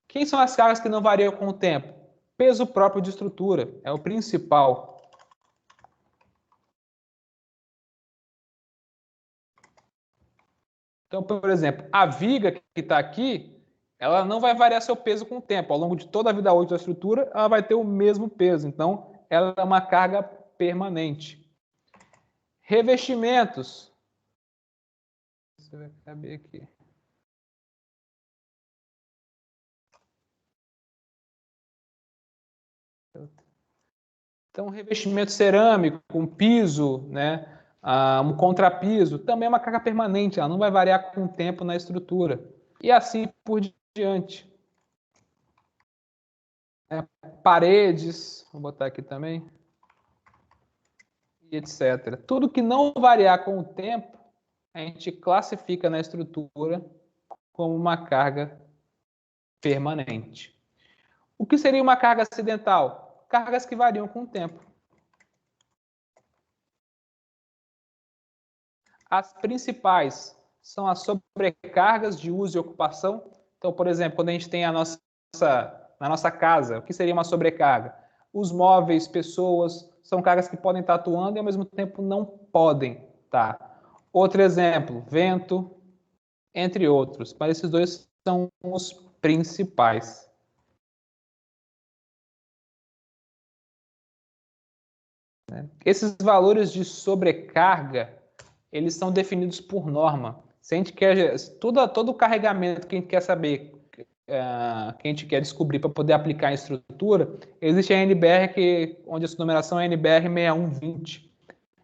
Quem são as cargas que não variam com o tempo? Peso próprio de estrutura é o principal. Então, por exemplo, a viga que está aqui, ela não vai variar seu peso com o tempo. Ao longo de toda a vida útil da estrutura, ela vai ter o mesmo peso. Então, ela é uma carga permanente. Revestimentos. Você vai caber aqui. Então, revestimento cerâmico, um piso, né? Um contrapiso, também é uma carga permanente, ela não vai variar com o tempo na estrutura. E assim por diante. Paredes, vou botar aqui também, e etc. Tudo que não variar com o tempo, a gente classifica na estrutura como uma carga permanente. O que seria uma carga acidental? Cargas que variam com o tempo. As principais são as sobrecargas de uso e ocupação. Então, por exemplo, quando a gente tem na nossa casa, o que seria uma sobrecarga? Os móveis, pessoas, são cargas que podem estar atuando e ao mesmo tempo não podem estar. Outro exemplo, vento, entre outros. Mas esses dois são os principais. Esses valores de sobrecarga, eles são definidos por norma. Se a gente quer todo o carregamento que a gente quer saber, que a gente quer descobrir para poder aplicar em estrutura, existe a NBR, onde a sua numeração é NBR 6120.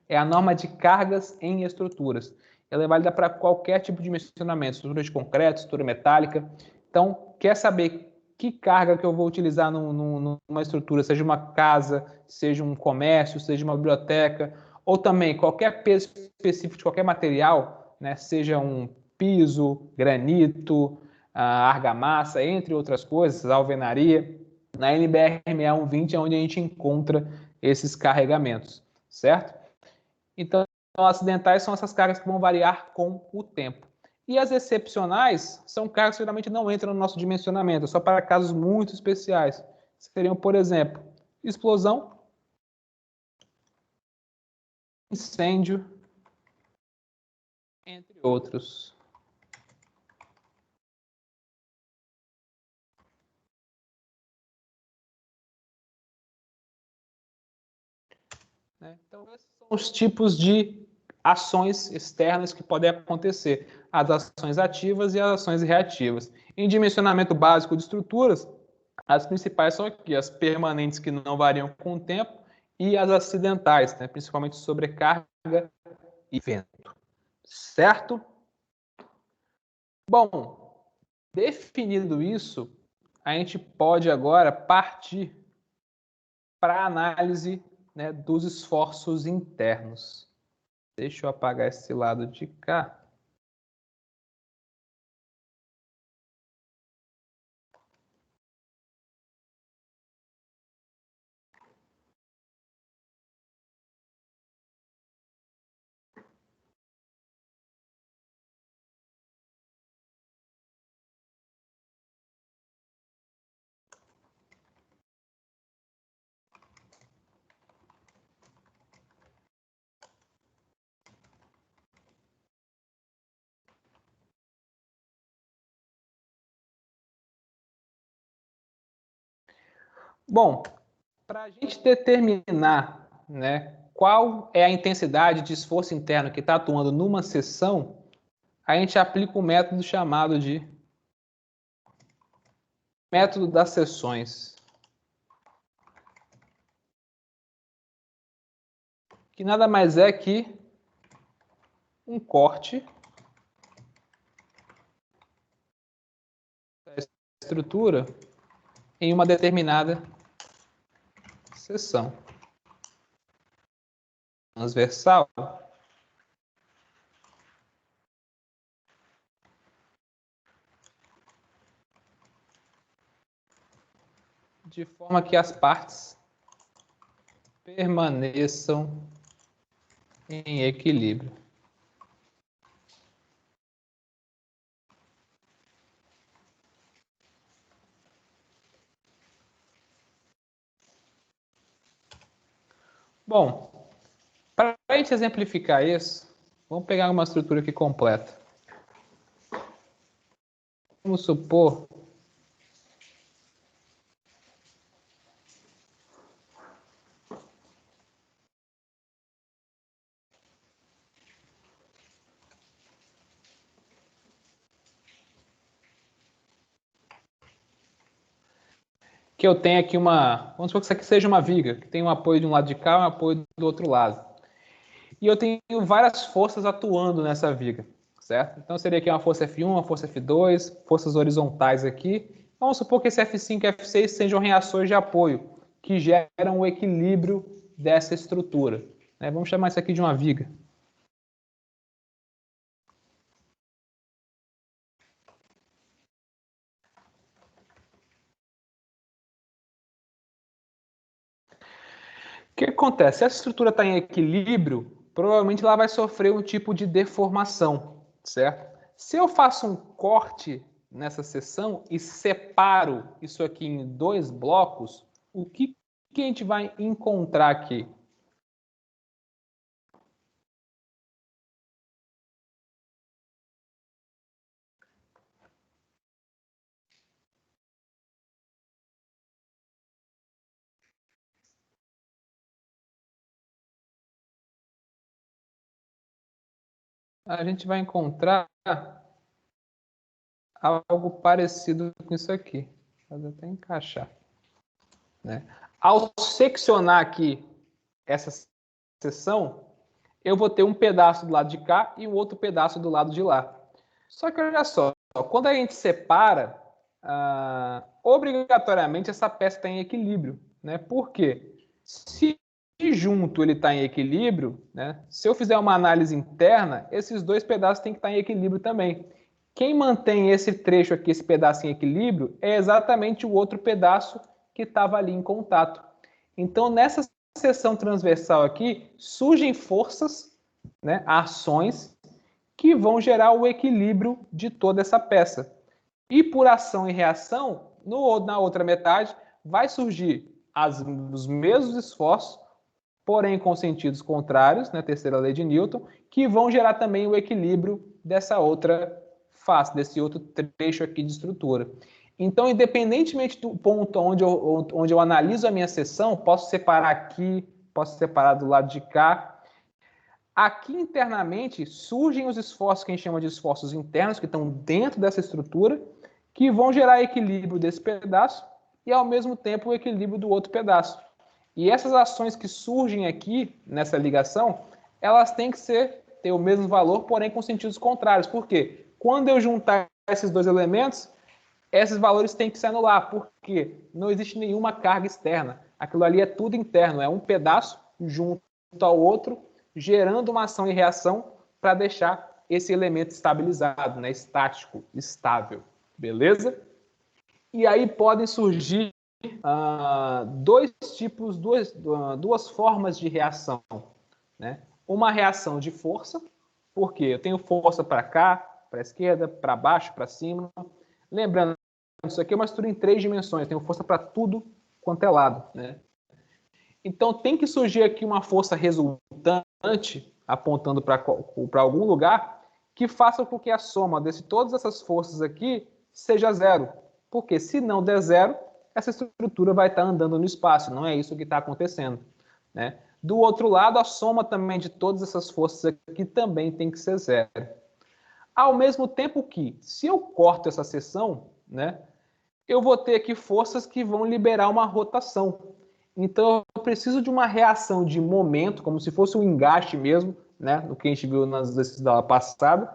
É a norma de cargas em estruturas. Ela é válida para qualquer tipo de dimensionamento, estrutura de concreto, estrutura metálica. Então, quer saber que carga que eu vou utilizar numa estrutura, seja uma casa, seja um comércio, seja uma biblioteca, ou também qualquer peso específico de qualquer material, né, seja um piso, granito, argamassa, entre outras coisas, alvenaria. Na NBR 6120 é onde a gente encontra esses carregamentos, certo? Então, acidentais são essas cargas que vão variar com o tempo. E as excepcionais são cargas que geralmente não entram no nosso dimensionamento, só para casos muito especiais. Seriam, por exemplo, explosão, incêndio, entre outros. Então, esses são os tipos de ações externas que podem acontecer, as ações ativas e as ações reativas. Em dimensionamento básico de estruturas, as principais são aqui, as permanentes que não variam com o tempo e as acidentais, né, principalmente sobrecarga e vento. Certo? Bom, definido isso, a gente pode agora partir para a análise, né, dos esforços internos. Deixa eu apagar esse lado de cá. Bom, para a gente determinar, né, qual é a intensidade de esforço interno que está atuando numa seção, a gente aplica um método chamado de método das seções, que nada mais é que um corte da estrutura em uma determinada seção. Transversal. De forma que as partes permaneçam em equilíbrio. Bom, para a gente exemplificar isso, vamos pegar uma estrutura aqui completa. Vamos supor que eu tenho aqui vamos supor que isso aqui seja uma viga, que tem um apoio de um lado de cá e um apoio do outro lado. E eu tenho várias forças atuando nessa viga, certo? Então, seria aqui uma força F1, uma força F2, forças horizontais aqui. Vamos supor que esse F5 e F6 sejam reações de apoio, que geram o equilíbrio dessa estrutura, né? Vamos chamar isso aqui de uma viga. O que acontece? Se essa estrutura está em equilíbrio, provavelmente ela vai sofrer um tipo de deformação, certo? Se eu faço um corte nessa seção e separo isso aqui em 2 blocos, o que a gente vai encontrar aqui? A gente vai encontrar algo parecido com isso aqui. Pode até encaixar, né? Ao seccionar aqui essa seção, eu vou ter um pedaço do lado de cá e um outro pedaço do lado de lá. Só que olha só, quando a gente separa, obrigatoriamente essa peça está em equilíbrio, né? Por quê? Se junto ele está em equilíbrio, né? Se eu fizer uma análise interna, esses 2 pedaços têm que estar em equilíbrio também. Quem mantém esse trecho aqui, esse pedaço em equilíbrio, é exatamente o outro pedaço que estava ali em contato. Então, nessa seção transversal aqui, surgem forças, né, ações, que vão gerar o equilíbrio de toda essa peça. E por ação e reação, na outra metade, vai surgir os mesmos esforços, porém com sentidos contrários, né, terceira lei de Newton, que vão gerar também o equilíbrio dessa outra face, desse outro trecho aqui de estrutura. Então, independentemente do ponto onde eu analiso a minha seção, posso separar aqui, posso separar do lado de cá. Aqui internamente surgem os esforços que a gente chama de esforços internos, que estão dentro dessa estrutura, que vão gerar equilíbrio desse pedaço e, ao mesmo tempo, o equilíbrio do outro pedaço. E essas ações que surgem aqui nessa ligação, elas têm que ter o mesmo valor, porém com sentidos contrários. Por quê? Quando eu juntar esses 2 elementos, esses valores têm que se anular, porque não existe nenhuma carga externa. Aquilo ali é tudo interno, é um pedaço junto ao outro, gerando uma ação e reação para deixar esse elemento estabilizado, né? Estático, estável. Beleza? E aí podem surgir duas formas de reação, né? Uma reação de força, porque eu tenho força para cá, para a esquerda, para baixo, para cima. Lembrando, isso aqui é uma estrutura em 3 dimensões, tenho força para tudo quanto é lado, né? Então tem que surgir aqui uma força resultante, apontando para algum lugar, que faça com que a soma de todas essas forças aqui seja 0. Porque se não der 0, essa estrutura vai estar andando no espaço, não é isso que está acontecendo, né? Do outro lado, a soma também de todas essas forças aqui também tem que ser 0. Ao mesmo tempo que, se eu corto essa seção, né, eu vou ter aqui forças que vão liberar uma rotação. Então, eu preciso de uma reação de momento, como se fosse um engaste mesmo, né, no que a gente viu nas exercícios da aula passada,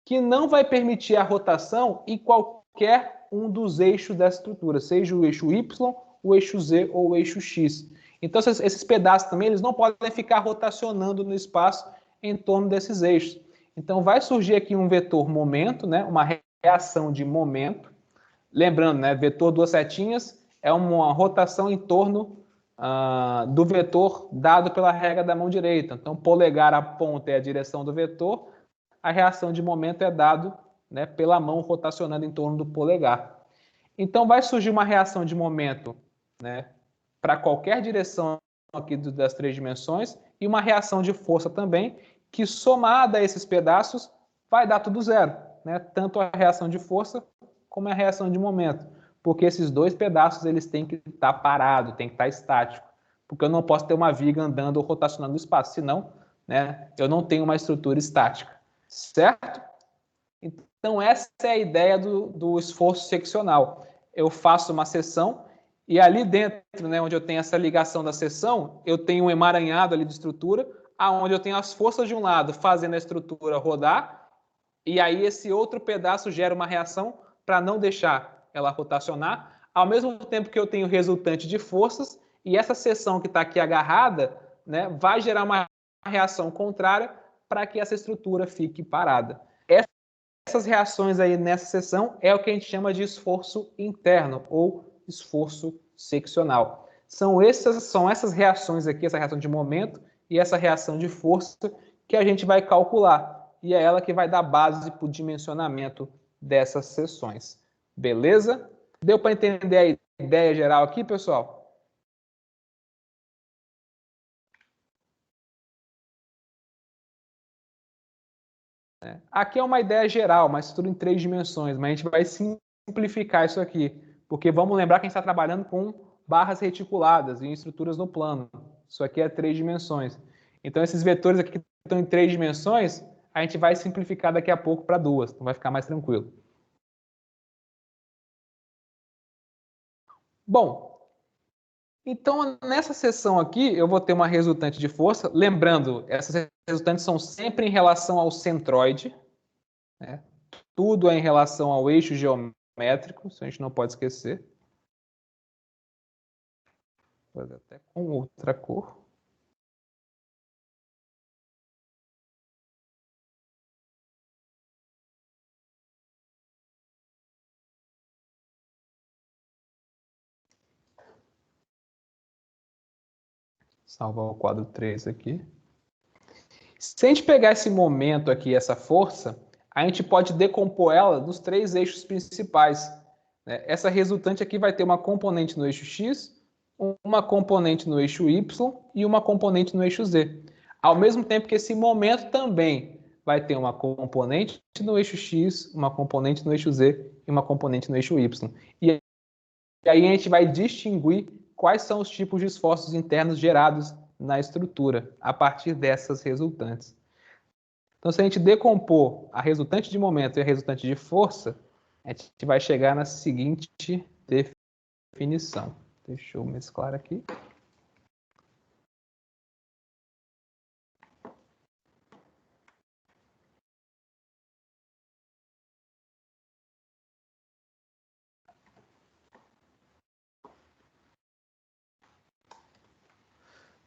que não vai permitir a rotação em qualquer um dos eixos dessa estrutura, seja o eixo Y, o eixo Z ou o eixo X. Então, esses pedaços também eles não podem ficar rotacionando no espaço em torno desses eixos. Então, vai surgir aqui um vetor momento, né, uma reação de momento. Lembrando, né, vetor 2 setinhas é uma rotação em torno do vetor dado pela regra da mão direita. Então, polegar aponta é a direção do vetor, a reação de momento é dado, né, pela mão rotacionando em torno do polegar. Então, vai surgir uma reação de momento, né, para qualquer direção aqui das 3 dimensões e uma reação de força também, que somada a esses pedaços vai dar tudo 0, né? Tanto a reação de força como a reação de momento, porque esses 2 pedaços eles têm que estar parados, têm que estar estáticos, porque eu não posso ter uma viga andando ou rotacionando no espaço, senão, né, eu não tenho uma estrutura estática, certo? Então essa é a ideia do esforço seccional. Eu faço uma seção e ali dentro, né, onde eu tenho essa ligação da seção, eu tenho um emaranhado ali de estrutura, aonde eu tenho as forças de um lado fazendo a estrutura rodar e aí esse outro pedaço gera uma reação para não deixar ela rotacionar, ao mesmo tempo que eu tenho resultante de forças, e essa seção que está aqui agarrada, né, vai gerar uma reação contrária para que essa estrutura fique parada. Essas reações aí nessa seção é o que a gente chama de esforço interno ou esforço seccional. São essas reações aqui, essa reação de momento e essa reação de força que a gente vai calcular. E é ela que vai dar base para o dimensionamento dessas seções. Beleza? Deu para entender a ideia geral aqui, pessoal? Aqui é uma ideia geral, mas tudo em 3 dimensões. Mas a gente vai simplificar isso aqui, porque vamos lembrar que a gente está trabalhando com barras reticuladas e estruturas no plano. Isso aqui é 3 dimensões. Então, esses vetores aqui que estão em 3 dimensões, a gente vai simplificar daqui a pouco para 2, então vai ficar mais tranquilo. Bom, então nessa seção aqui eu vou ter uma resultante de força. Lembrando, essas resultantes são sempre em relação ao centroide, né? Tudo é em relação ao eixo geométrico, isso a gente não pode esquecer. Vou fazer até com outra cor. Salvar o quadro 3 aqui. Se a gente pegar esse momento aqui, essa força, a gente pode decompor ela nos 3 eixos principais. Essa resultante aqui vai ter uma componente no eixo X, uma componente no eixo Y e uma componente no eixo Z. Ao mesmo tempo que esse momento também vai ter uma componente no eixo X, uma componente no eixo Z e uma componente no eixo Y. E aí a gente vai distinguir quais são os tipos de esforços internos gerados na estrutura a partir dessas resultantes. Então, se a gente decompor a resultante de momento e a resultante de força, a gente vai chegar na seguinte definição. Deixa eu mesclar aqui.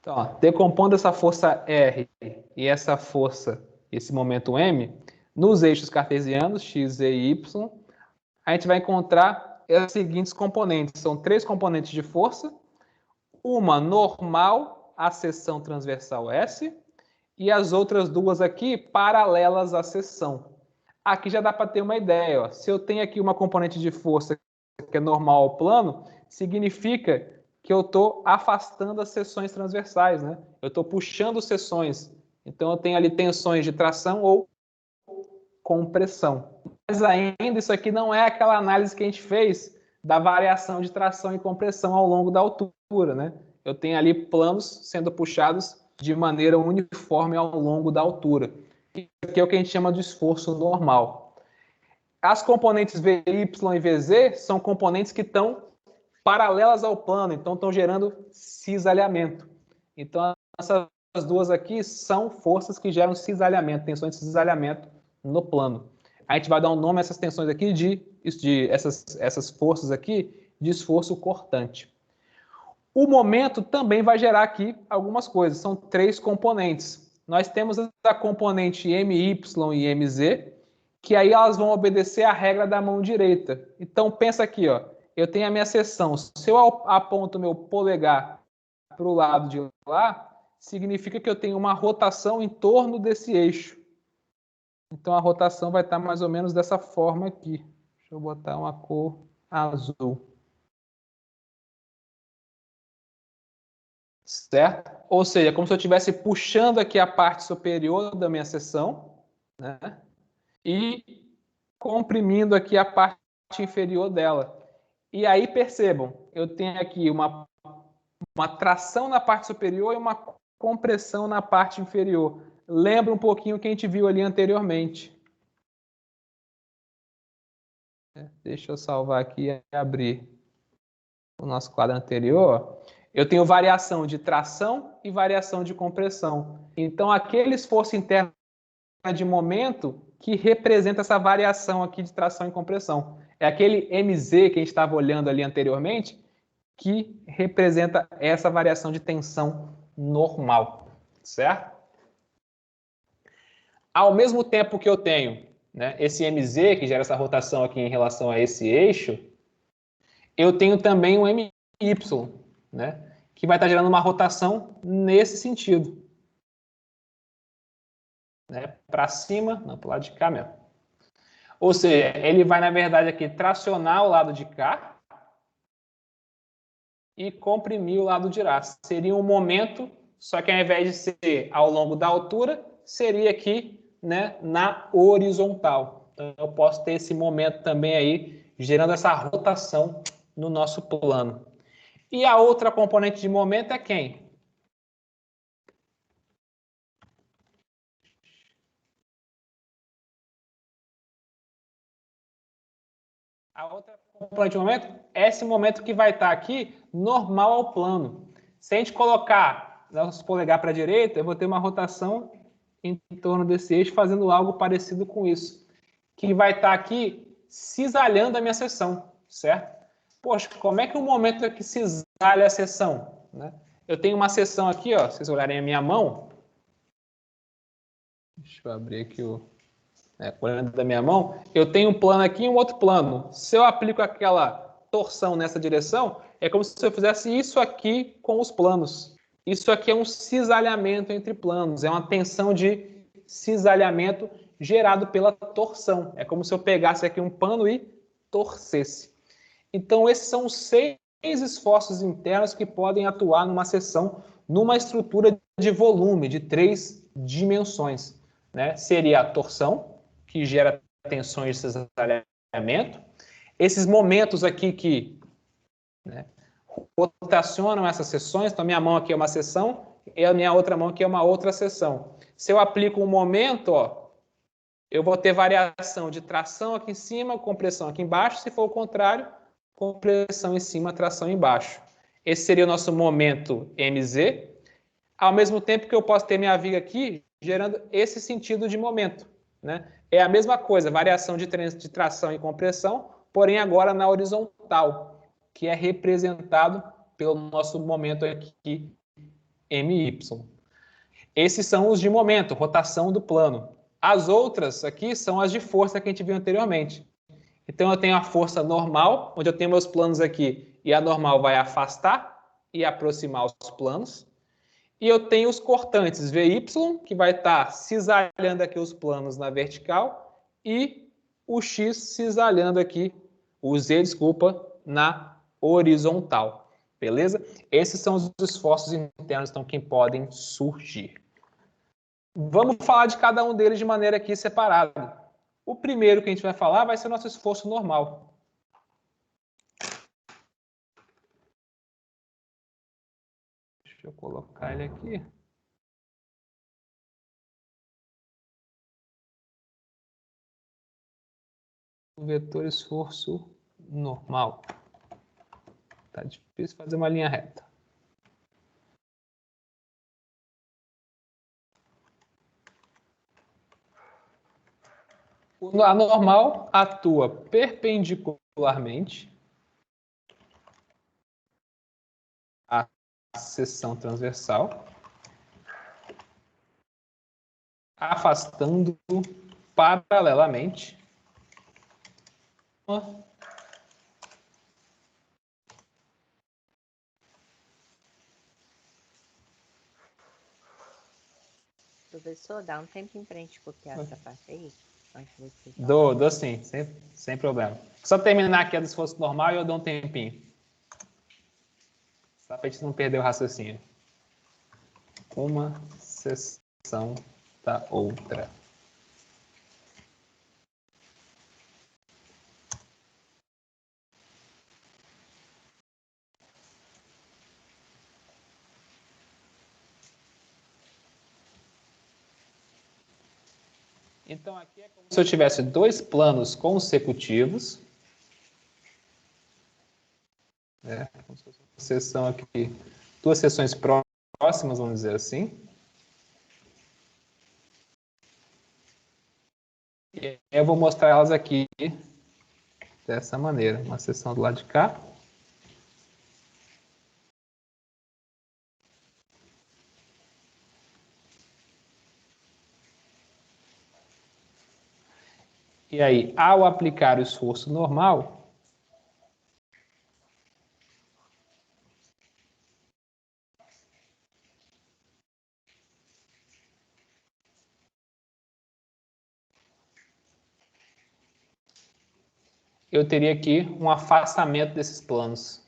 Então, ó, decompondo essa força R e essa força, esse momento M, nos eixos cartesianos, x, z e y, a gente vai encontrar as seguintes componentes. São 3 componentes de força, uma normal à seção transversal S e as outras 2 aqui paralelas à seção. Aqui já dá para ter uma ideia. Ó. Se eu tenho aqui uma componente de força que é normal ao plano, significa que eu estou afastando as seções transversais, né? Eu estou puxando seções. Então, eu tenho ali tensões de tração ou compressão. Mas ainda isso aqui não é aquela análise que a gente fez da variação de tração e compressão ao longo da altura, né? Eu tenho ali planos sendo puxados de maneira uniforme ao longo da altura. Isso aqui é o que a gente chama de esforço normal. As componentes VY e VZ são componentes que estão paralelas ao plano, então estão gerando cisalhamento. Então, essas 2 aqui são forças que geram cisalhamento, tensões de cisalhamento no plano. A gente vai dar um nome a essas tensões aqui essas forças aqui de esforço cortante. O momento também vai gerar aqui algumas coisas, são 3 componentes. Nós temos a componente MY e MZ, que aí elas vão obedecer à regra da mão direita. Então, pensa aqui, ó, eu tenho a minha seção. Se eu aponto meu polegar para o lado de lá, significa que eu tenho uma rotação em torno desse eixo. Então, a rotação vai estar mais ou menos dessa forma aqui. Deixa eu botar uma cor azul. Certo? Ou seja, como se eu estivesse puxando aqui a parte superior da minha seção, né? E comprimindo aqui a parte inferior dela. E aí, percebam, eu tenho aqui uma tração na parte superior e uma compressão na parte inferior. Lembra um pouquinho o que a gente viu ali anteriormente. Deixa eu salvar aqui e abrir o nosso quadro anterior. Eu tenho variação de tração e variação de compressão. Então, aquele esforço interno de momento que representa essa variação aqui de tração e compressão. É aquele MZ que a gente estava olhando ali anteriormente, que representa essa variação de tensão normal, certo? Ao mesmo tempo que eu tenho, né, esse MZ, que gera essa rotação aqui em relação a esse eixo, eu tenho também um MY, né, que vai estar gerando uma rotação nesse sentido. Né, para cima, não, para o lado de cá mesmo. Ou seja, ele vai, na verdade, aqui tracionar o lado de cá e comprimir o lado de lá. Seria um momento, só que ao invés de ser ao longo da altura, seria aqui, né, na horizontal. Então, eu posso ter esse momento também aí, gerando essa rotação no nosso plano. E a outra componente de momento é quem? A outra componente de momento é esse momento que vai estar aqui normal ao plano. Se a gente colocar nosso polegar para a direita, eu vou ter uma rotação em torno desse eixo, fazendo algo parecido com isso, que vai estar aqui cisalhando a minha seção, certo? Poxa, como é que o momento é que cisalha a seção? Né? Eu tenho uma seção aqui, ó, se vocês olharem a minha mão, deixa eu abrir aqui olhando da minha mão, eu tenho um plano aqui e um outro plano. Se eu aplico aquela torção nessa direção, é como se eu fizesse isso aqui com os planos. Isso aqui é um cisalhamento entre planos, é uma tensão de cisalhamento gerado pela torção. É como se eu pegasse aqui um pano e torcesse. Então, esses são os 6 esforços internos que podem atuar numa seção, numa estrutura de volume de 3 dimensões. Né? Seria a torção, que gera tensões de cisalhamento. Esses momentos aqui que, né, rotacionam essas seções. Então, minha mão aqui é uma seção e a minha outra mão aqui é uma outra seção. Se eu aplico um momento, ó, eu vou ter variação de tração aqui em cima, compressão aqui embaixo. Se for o contrário, compressão em cima, tração embaixo. Esse seria o nosso momento MZ. Ao mesmo tempo que eu posso ter minha viga aqui gerando esse sentido de momento. Né? É a mesma coisa, variação de tração e compressão, porém agora na horizontal, que é representado pelo nosso momento aqui, MY. Esses são os de momento, rotação do plano. As outras aqui são as de força que a gente viu anteriormente. Então eu tenho a força normal, onde eu tenho meus planos aqui, e a normal vai afastar e aproximar os planos. E eu tenho os cortantes VY, que vai estar cisalhando aqui os planos na vertical, e o X cisalhando aqui, o Z, desculpa, na horizontal. Beleza? Esses são os esforços internos então, que podem surgir. Vamos falar de cada um deles de maneira aqui separada. O primeiro que a gente vai falar vai ser o nosso esforço normal. Deixa eu colocar ele aqui. O vetor esforço normal. Tá difícil fazer uma linha reta. A normal atua perpendicularmente à seção transversal, afastando paralelamente Professor, dá um tempinho pra gente copiar essa parte aí. Dou sim, sem problema. Só terminar aqui a do esforço normal e eu dou um tempinho. Só para a gente não perder o raciocínio. Uma seção da outra. Então, aqui é como se eu tivesse 2 planos consecutivos. Como se fosse uma seção aqui, 2 seções próximas, vamos dizer assim. E eu vou mostrar elas aqui dessa maneira. Uma seção do lado de cá. E aí, ao aplicar o esforço normal, eu teria aqui um afastamento desses planos.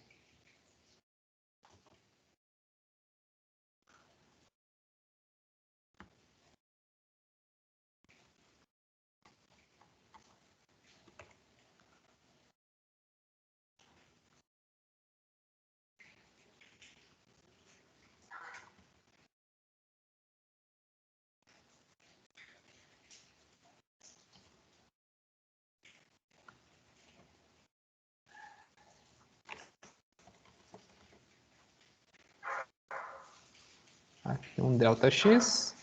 Aqui um ΔX.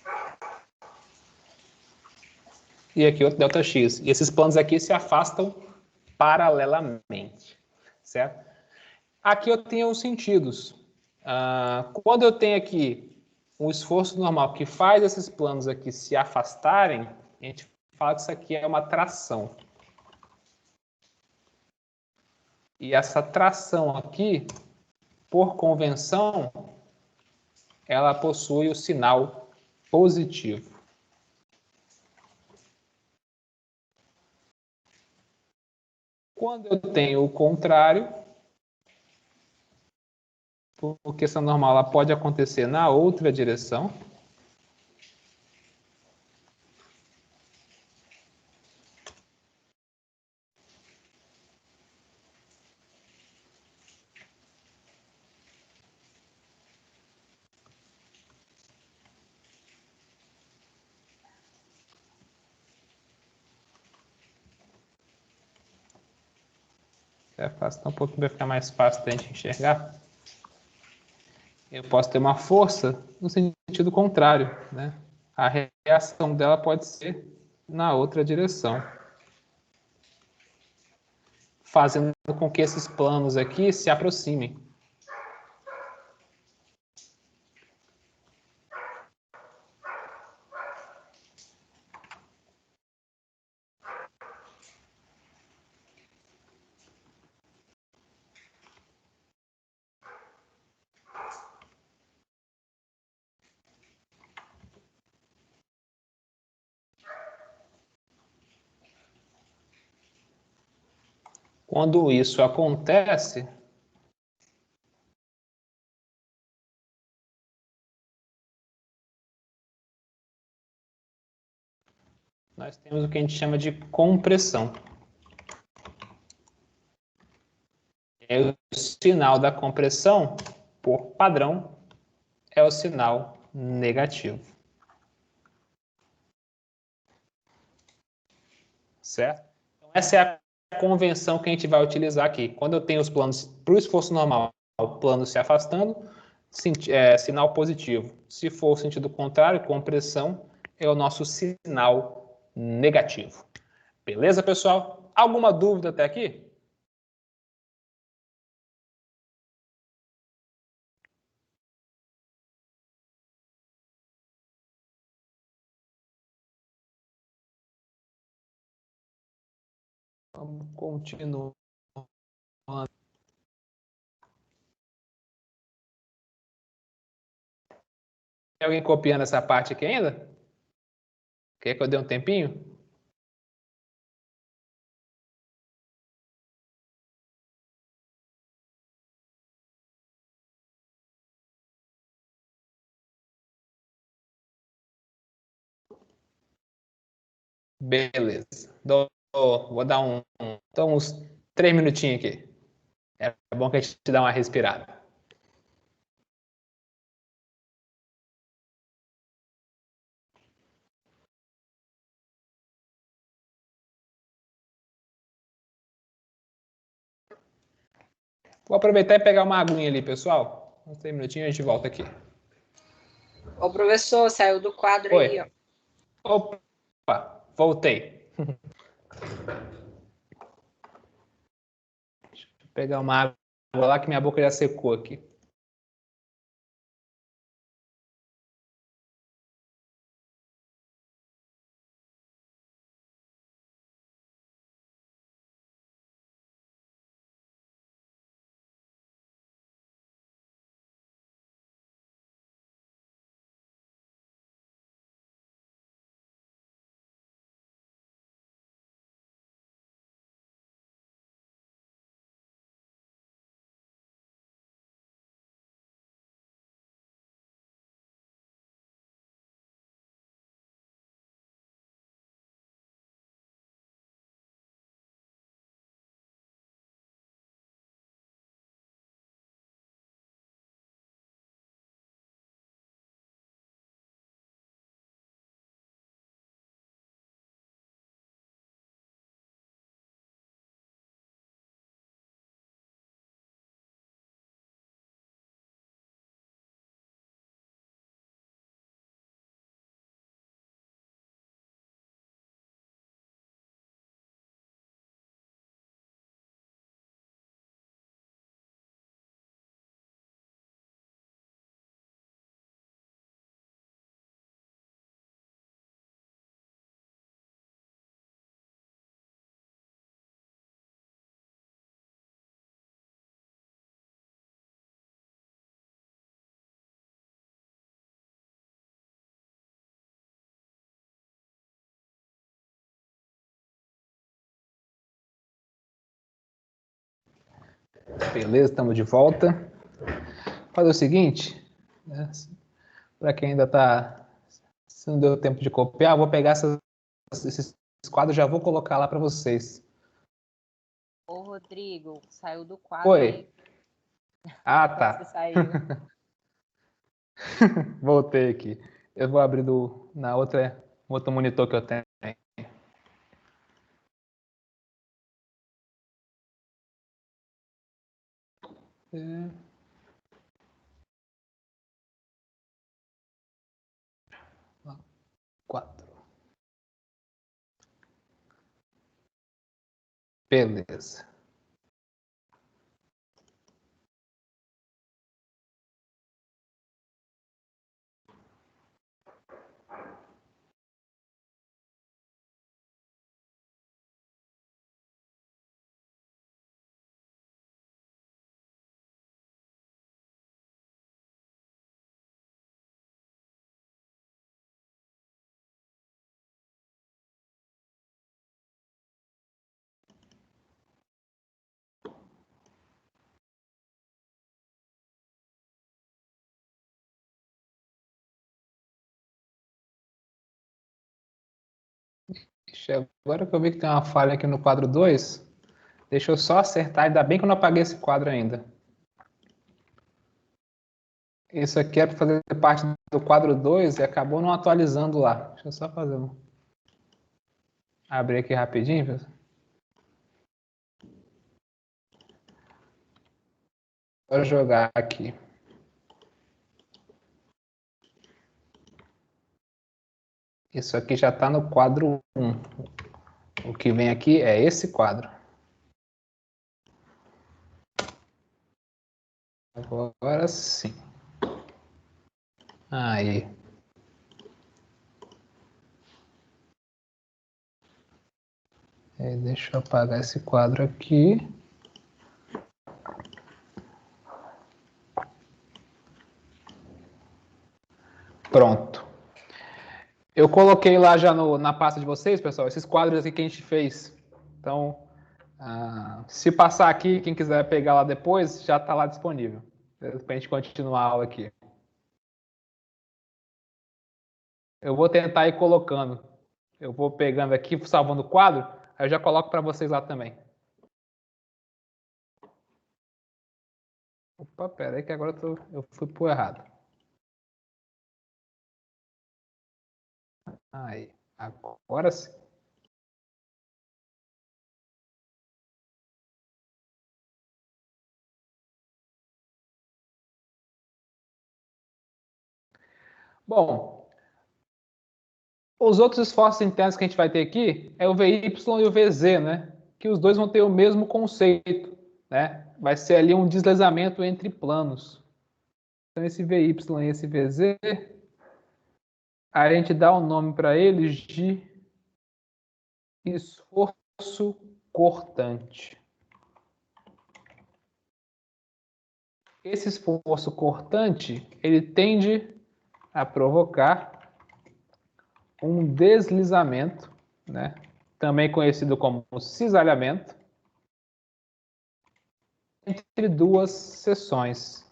E aqui outro ΔX. E esses planos aqui se afastam paralelamente, certo? Aqui eu tenho os sentidos. Quando eu tenho aqui um esforço normal que faz esses planos aqui se afastarem, a gente fala que isso aqui é uma tração. E essa tração aqui, por convenção, ela possui o sinal positivo. Quando eu tenho o contrário, porque essa normal ela pode acontecer na outra direção. Afastar um pouquinho para ficar mais fácil da gente enxergar. Eu posso ter uma força no sentido contrário, né? A reação dela pode ser na outra direção, fazendo com que esses planos aqui se aproximem. Quando isso acontece, nós temos o que a gente chama de compressão. É o sinal da compressão, por padrão, é o sinal negativo. Certo? Então, essa é a convenção que a gente vai utilizar aqui. Quando eu tenho os planos para o esforço normal, o plano se afastando, sinal positivo. Se for o sentido contrário, compressão, é o nosso sinal negativo. Beleza, pessoal? Alguma dúvida até aqui? Vamos continuar. Tem alguém copiando essa parte aqui ainda? Quer que eu dê um tempinho? Beleza. Vou dar então uns 3 minutinhos aqui. É bom que a gente dá uma respirada. Vou aproveitar e pegar uma aguinha ali, pessoal. Uns 3 minutinhos e a gente volta aqui. Ô, professor, saiu do quadro. Oi. Aí, ó. Opa, voltei. Deixa eu pegar uma água lá que minha boca já secou aqui. Beleza, estamos de volta. Fazer o seguinte, né? Para quem ainda está, se não deu tempo de copiar, eu vou pegar esses quadros e já vou colocar lá para vocês. Ô, Rodrigo, saiu do quadro Oi. aí. Ah, Você tá. saiu. Voltei aqui. Eu vou abrir na outra, outro monitor que eu tenho. É. 4. Beleza. Agora que eu vi que tem uma falha aqui no quadro 2, deixa eu só acertar. Ainda bem que eu não apaguei esse quadro ainda. Isso aqui é para fazer parte do quadro 2 e acabou não atualizando lá. Deixa eu só fazer abrir aqui rapidinho. Pessoal. Vou jogar aqui. Isso aqui já está no quadro 1. O que vem aqui é esse quadro. Agora sim. Aí. Deixa eu apagar esse quadro aqui. Pronto. Eu coloquei lá já na pasta de vocês, pessoal, esses quadros aqui que a gente fez. Então, se passar aqui, quem quiser pegar lá depois, já está lá disponível. Para a gente continuar a aula aqui. Eu vou tentar ir colocando. Eu vou pegando aqui, salvando o quadro, aí eu já coloco para vocês lá também. Opa, pera aí que agora eu fui pro errado. Aí, agora sim. Bom, Os outros esforços internos que a gente vai ter aqui é o VY e o VZ, né? Que os dois vão ter o mesmo conceito, né? Vai ser ali um deslizamento entre planos. Então, esse VY e esse VZ, a gente dá o nome para eles de esforço cortante. Esse esforço cortante, ele tende a provocar um deslizamento, né? Também conhecido como cisalhamento, entre duas seções.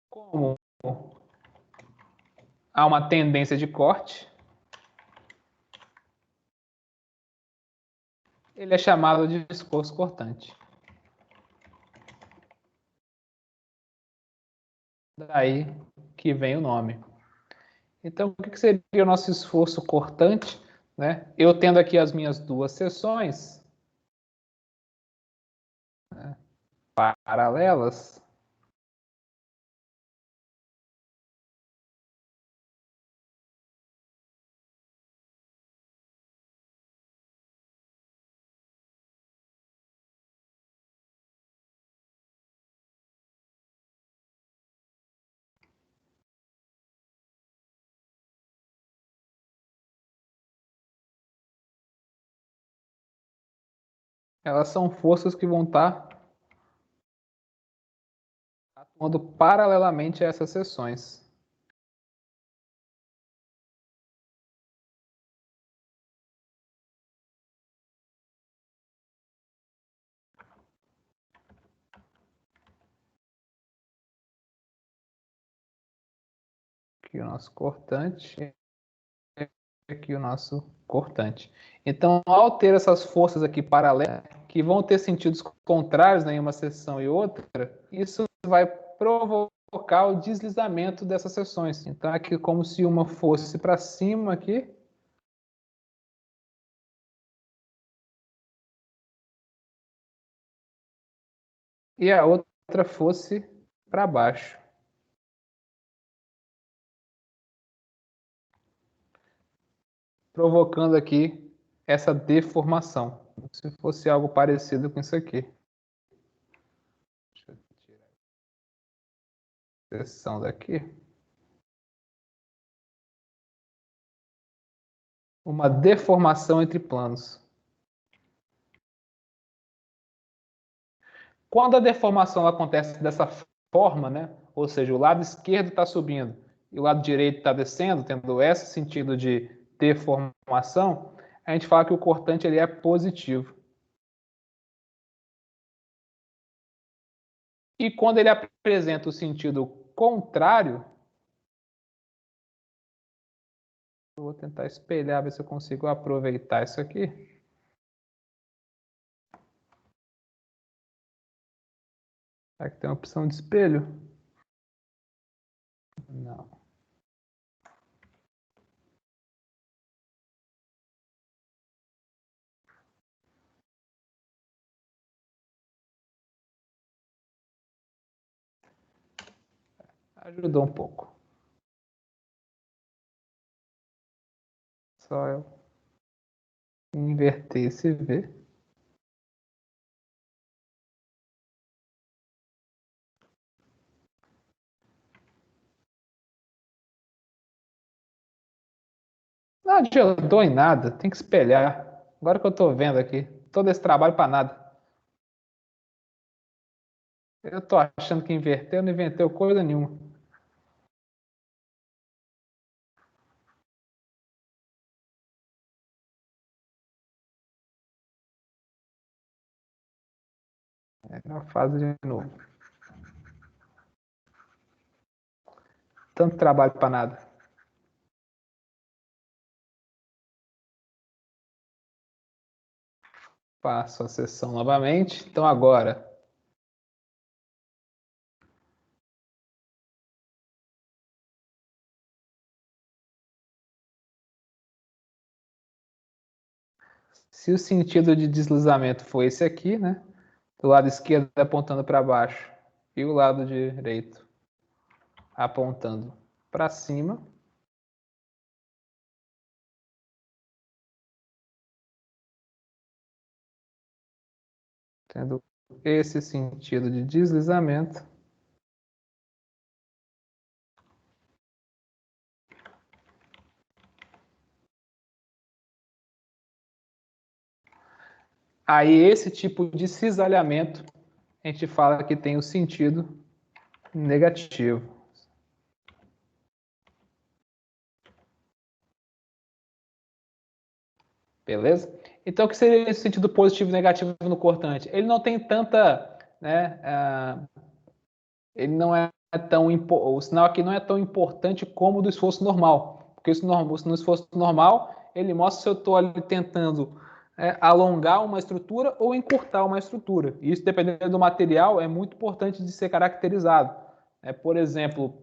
Como há uma tendência de corte, ele é chamado de esforço cortante. Daí que vem o nome. Então, o que seria o nosso esforço cortante? Né? Eu tendo aqui as minhas duas seções, né, paralelas, elas são forças que vão estar atuando paralelamente a essas seções. Aqui o nosso cortante, aqui o nosso cortante. Então, ao ter essas forças aqui paralelas, que vão ter sentidos contrários, né, em uma seção e outra, isso vai provocar o deslizamento dessas seções. Então, aqui como se uma fosse para cima aqui, e a outra fosse para baixo. Provocando aqui essa deformação, se fosse algo parecido com isso aqui. Deixa eu tirar a seção daqui. Uma deformação entre planos. Quando a deformação acontece dessa forma, né? Ou seja, o lado esquerdo está subindo e o lado direito está descendo, tendo esse sentido de deformação, a gente fala que o cortante ele é positivo. E quando ele apresenta o sentido contrário, eu vou tentar espelhar, ver se eu consigo aproveitar isso aqui. Será que tem uma opção de espelho? Não. Ajudou um pouco. Só eu inverter esse V. Não adiantou em nada, tem que espelhar. Agora que eu estou vendo aqui, todo esse trabalho para nada. Eu estou achando que inverteu, não inverteu coisa nenhuma. É, fase de novo. Tanto trabalho para nada. Faço a sessão novamente. Então agora Se o sentido de deslizamento for esse aqui, né? Do lado esquerdo apontando para baixo e o lado direito apontando para cima, tendo esse sentido de deslizamento, aí esse tipo de cisalhamento a gente fala que tem o sentido negativo. Beleza? Então, o que seria esse sentido positivo e negativo no cortante? Ele não tem tanta, né, ele não é tão, o sinal aqui não é tão importante como o do esforço normal, porque no esforço normal, ele mostra se eu estou ali tentando alongar uma estrutura ou encurtar uma estrutura. Isso, dependendo do material, é muito importante de ser caracterizado. Por exemplo,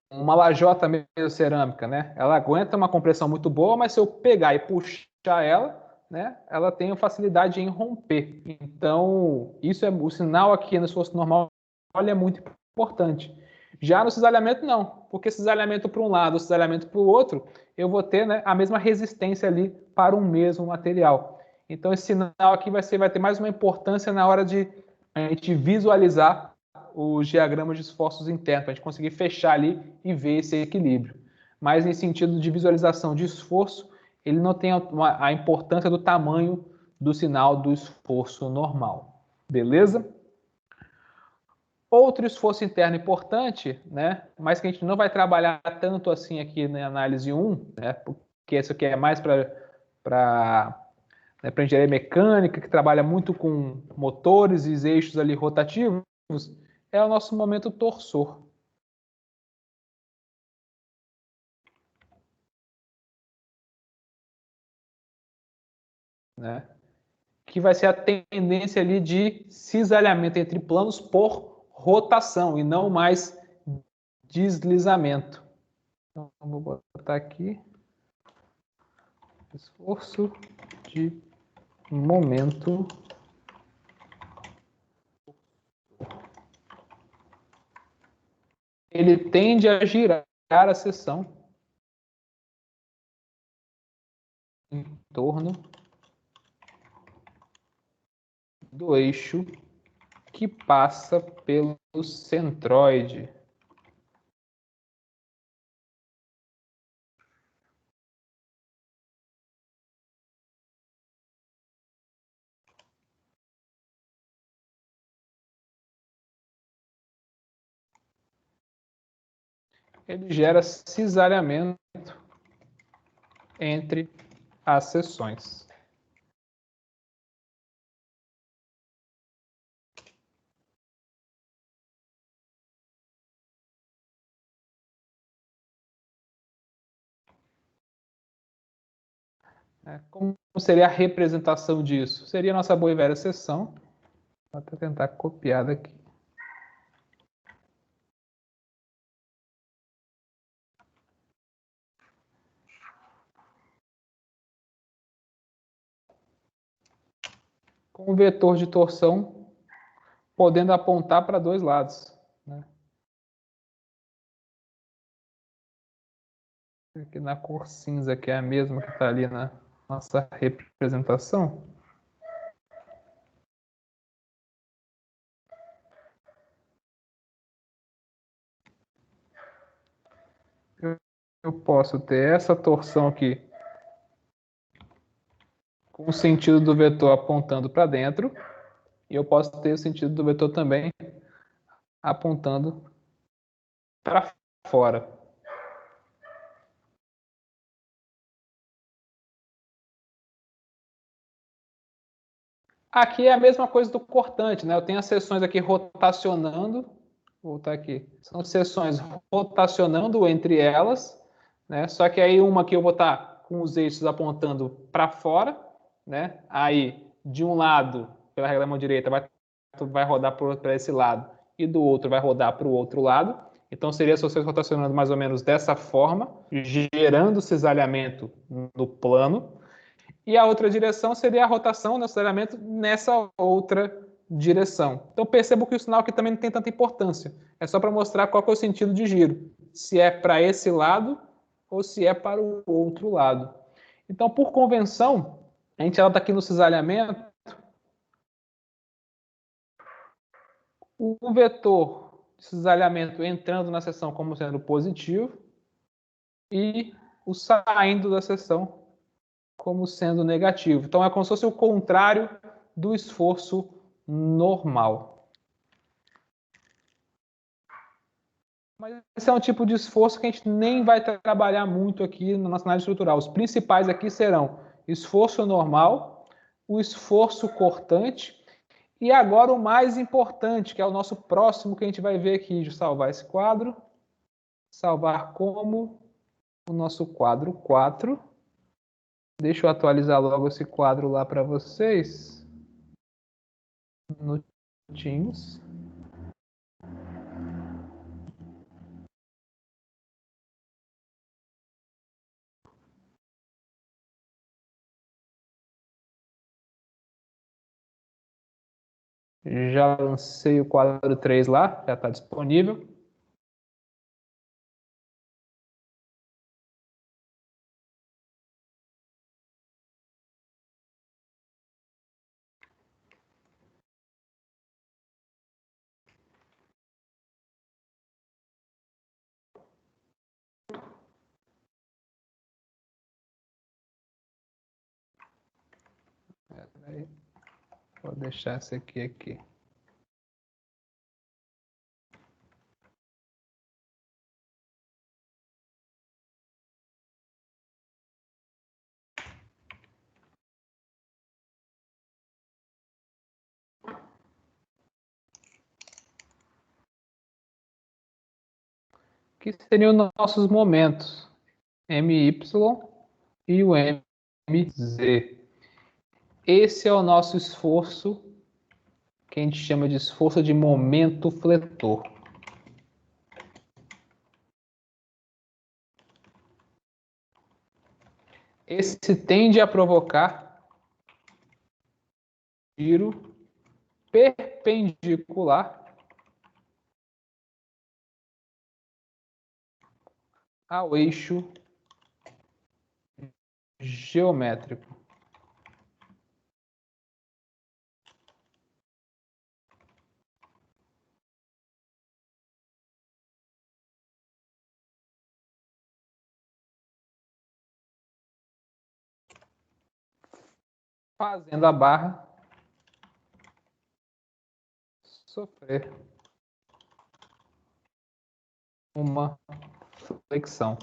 uma lajota meio cerâmica, né? Ela aguenta uma compressão muito boa, mas se eu pegar e puxar ela, né, ela tem facilidade em romper. Então, isso é o sinal aqui no esforço normal, é muito importante. Já no cisalhamento, não, porque cisalhamento para um lado, cisalhamento para o outro, eu vou ter, né, a mesma resistência ali para um mesmo material. Então, esse sinal aqui vai ter mais uma importância na hora de a gente visualizar os diagramas de esforços internos, para a gente conseguir fechar ali e ver esse equilíbrio. Mas em sentido de visualização de esforço, ele não tem a importância do tamanho do sinal do esforço normal. Beleza? Outro esforço interno importante, né, mas que a gente não vai trabalhar tanto assim aqui na análise 1, né, porque isso aqui é mais para engenharia mecânica, que trabalha muito com motores e eixos ali rotativos, é o nosso momento torsor. Né? Que vai ser a tendência ali de cisalhamento entre planos por rotação e não mais deslizamento. Então, vou botar aqui esforço de momento. Ele tende a girar a seção em torno do eixo que passa pelo centroide. Ele gera cisalhamento entre as seções. Como seria a representação disso? Seria a nossa boa e velha seção. Vou até tentar copiar daqui. Com o vetor de torção podendo apontar para dois lados. Né? Aqui na cor cinza, que é a mesma que está ali na nossa representação. Eu posso ter essa torção aqui com o sentido do vetor apontando para dentro, e eu posso ter o sentido do vetor também apontando para fora. Aqui é a mesma coisa do cortante, né? Eu tenho as seções aqui rotacionando, vou voltar aqui, são seções rotacionando entre elas, né? Só que aí uma que eu vou estar com os eixos apontando para fora, né? Aí de um lado, pela regra da mão direita, vai rodar para esse lado, e do outro vai rodar para o outro lado. Então, seria se você rotacionando mais ou menos dessa forma, gerando cisalhamento no plano. E a outra direção seria a rotação no cisalhamento nessa outra direção. Então, perceba que o sinal aqui também não tem tanta importância. É só para mostrar qual que é o sentido de giro. Se é para esse lado ou se é para o outro lado. Então, por convenção, a gente está aqui no cisalhamento. O vetor de cisalhamento entrando na seção como sendo positivo e o saindo da seção como sendo negativo. Então, é como se fosse o contrário do esforço normal. Mas esse é um tipo de esforço que a gente nem vai trabalhar muito aqui na nossa análise estrutural. Os principais aqui serão esforço normal, o esforço cortante e agora o mais importante, que é o nosso próximo que a gente vai ver aqui. Deixa eu salvar esse quadro. Salvar como o nosso quadro 4. Deixa eu atualizar logo esse quadro lá para vocês. Minutinhos. Já lancei o quadro 3 lá, já está disponível. Vou deixar esse aqui. Que seriam os nossos momentos, MY e o MZ. Esse é o nosso esforço, que a gente chama de esforço de momento fletor. Esse tende a provocar giro perpendicular ao eixo geométrico. Fazendo a barra sofrer uma flexão.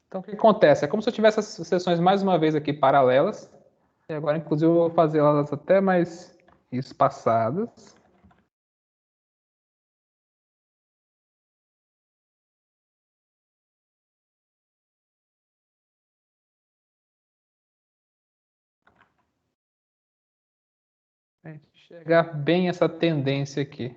Então, o que acontece? É como se eu tivesse as seções mais uma vez aqui paralelas. E agora, inclusive, eu vou fazer elas até mais espaçadas. Para enxergar bem essa tendência aqui.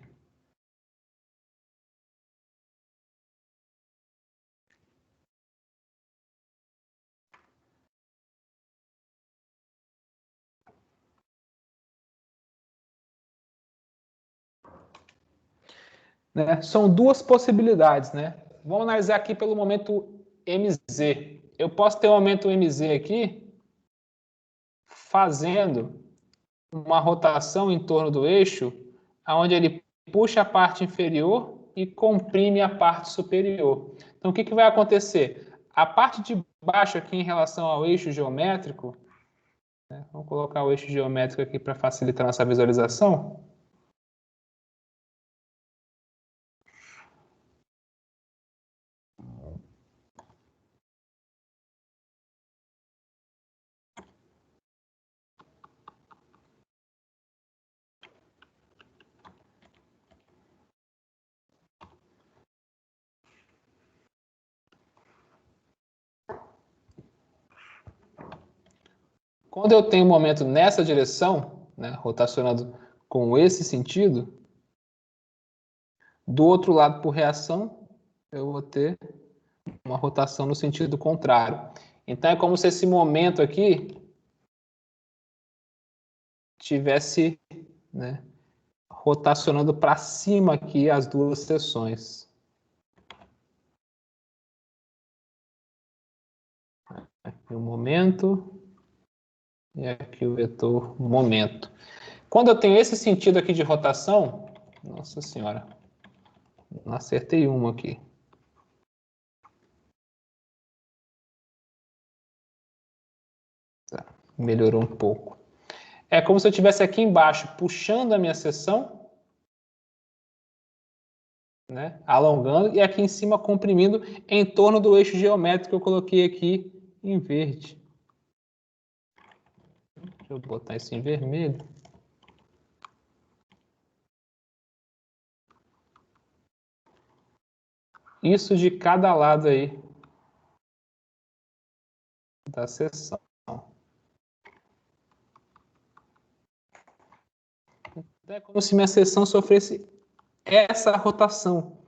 Né? São duas possibilidades, né? Vamos analisar aqui pelo momento MZ. Eu posso ter um momento MZ aqui fazendo uma rotação em torno do eixo, onde ele puxa a parte inferior e comprime a parte superior. Então, o que vai acontecer? A parte de baixo aqui em relação ao eixo geométrico, né? Vamos colocar o eixo geométrico aqui para facilitar nossa visualização. Quando eu tenho um momento nessa direção, né, rotacionando com esse sentido, do outro lado, por reação, eu vou ter uma rotação no sentido contrário. Então, é como se esse momento aqui tivesse, né, rotacionando para cima aqui as duas seções. Aqui o momento e aqui o vetor momento. Quando eu tenho esse sentido aqui de rotação, nossa senhora, não acertei uma aqui. Tá, melhorou um pouco. É como se eu estivesse aqui embaixo puxando a minha seção, né, alongando, e aqui em cima comprimindo em torno do eixo geométrico que eu coloquei aqui em verde. Deixa eu botar isso em vermelho. Isso de cada lado aí da seção. É como se minha seção sofresse essa rotação.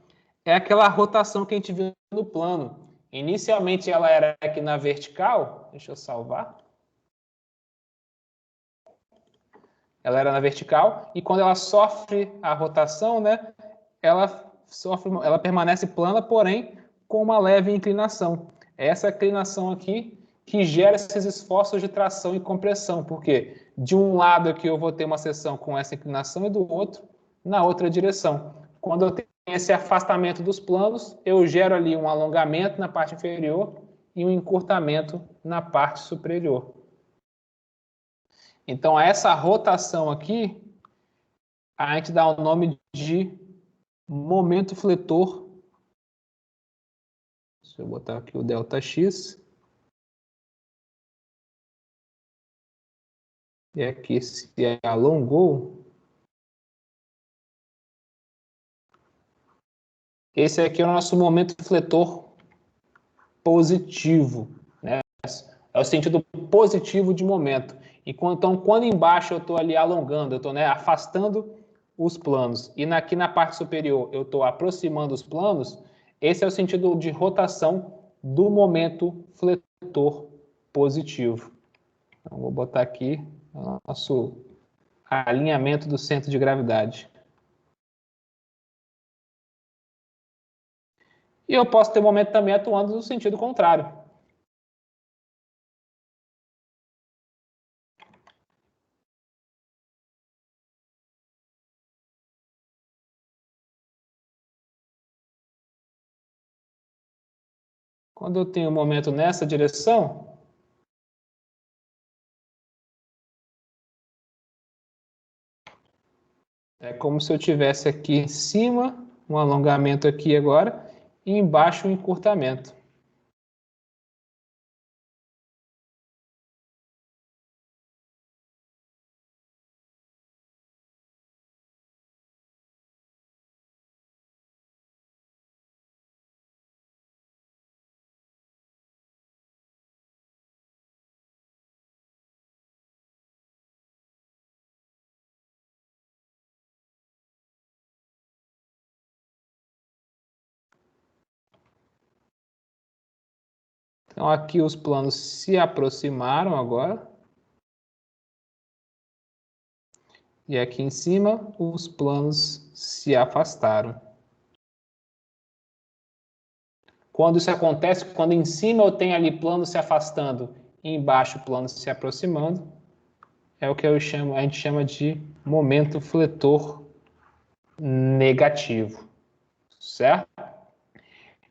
É aquela rotação que a gente viu no plano. Inicialmente ela era aqui na vertical. Deixa eu salvar. Ela era na vertical e quando ela sofre a rotação, né, ela permanece plana, porém com uma leve inclinação. É essa inclinação aqui que gera esses esforços de tração e compressão, porque de um lado aqui eu vou ter uma seção com essa inclinação e do outro na outra direção. Quando eu tenho esse afastamento dos planos, eu gero ali um alongamento na parte inferior e um encurtamento na parte superior. Então, essa rotação aqui, a gente dá o nome de momento fletor. Deixa eu botar aqui o ΔX. E aqui se alongou. Esse aqui é o nosso momento fletor positivo, né? É o sentido positivo de momento. Então, quando embaixo eu estou ali alongando, eu estou, né, afastando os planos, e aqui na parte superior eu estou aproximando os planos, esse é o sentido de rotação do momento fletor positivo. Então, vou botar aqui o nosso alinhamento do centro de gravidade. E eu posso ter um momento também atuando no sentido contrário. Quando eu tenho um momento nessa direção, é como se eu tivesse aqui em cima um alongamento aqui agora e embaixo um encurtamento. Então aqui os planos se aproximaram agora. E aqui em cima os planos se afastaram. Quando isso acontece, quando em cima eu tenho ali plano se afastando e embaixo plano se aproximando, é o que a gente chama de momento fletor negativo, certo?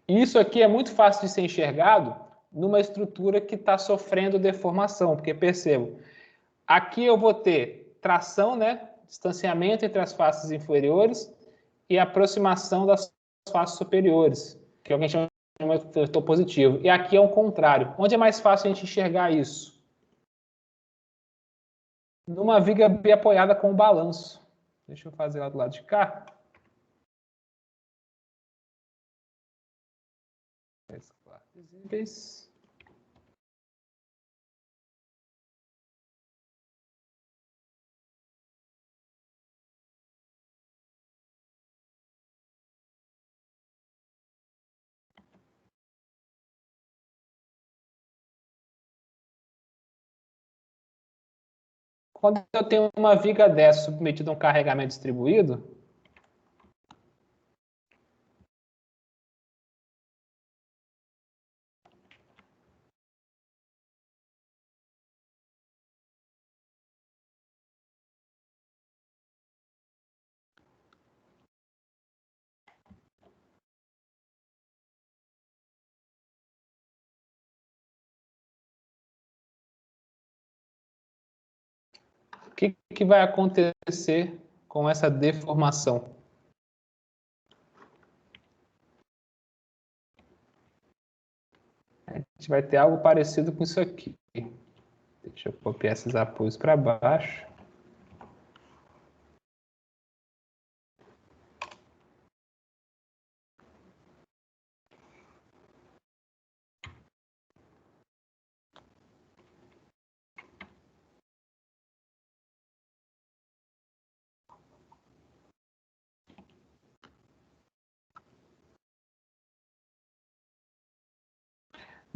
Isso aqui é muito fácil de ser enxergado numa estrutura que está sofrendo deformação, porque percebo, aqui eu vou ter tração, né? Distanciamento entre as faces inferiores e aproximação das faces superiores, que é o que a gente chama de fletor positivo. E aqui é o contrário. Onde é mais fácil a gente enxergar isso? Numa viga biapoiada com o balanço. Deixa eu fazer lá do lado de cá. Visíveis. Quando eu tenho uma viga dessa submetida a um carregamento distribuído, o que vai acontecer com essa deformação? A gente vai ter algo parecido com isso aqui. Deixa eu copiar esses apoios para baixo.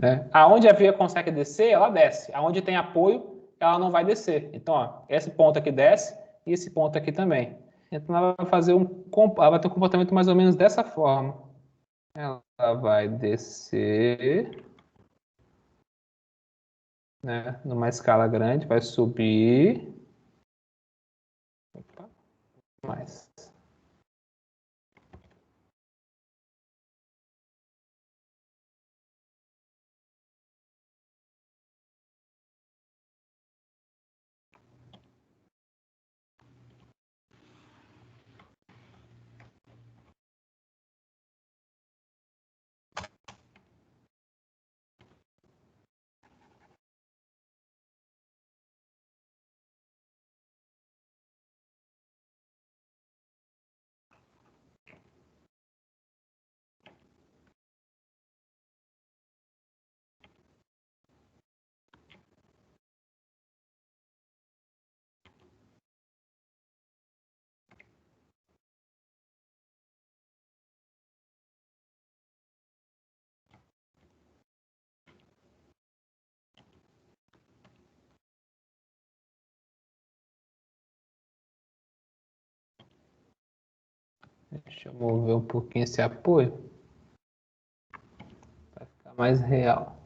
Né? Aonde a viga consegue descer, ela desce. Aonde tem apoio, ela não vai descer. Então, ó, esse ponto aqui desce e esse ponto aqui também. Então, ela vai fazer ela vai ter um comportamento mais ou menos dessa forma. Ela vai descer, né, numa escala grande, vai subir. Opa, mais. Deixa eu mover um pouquinho esse apoio para ficar mais real.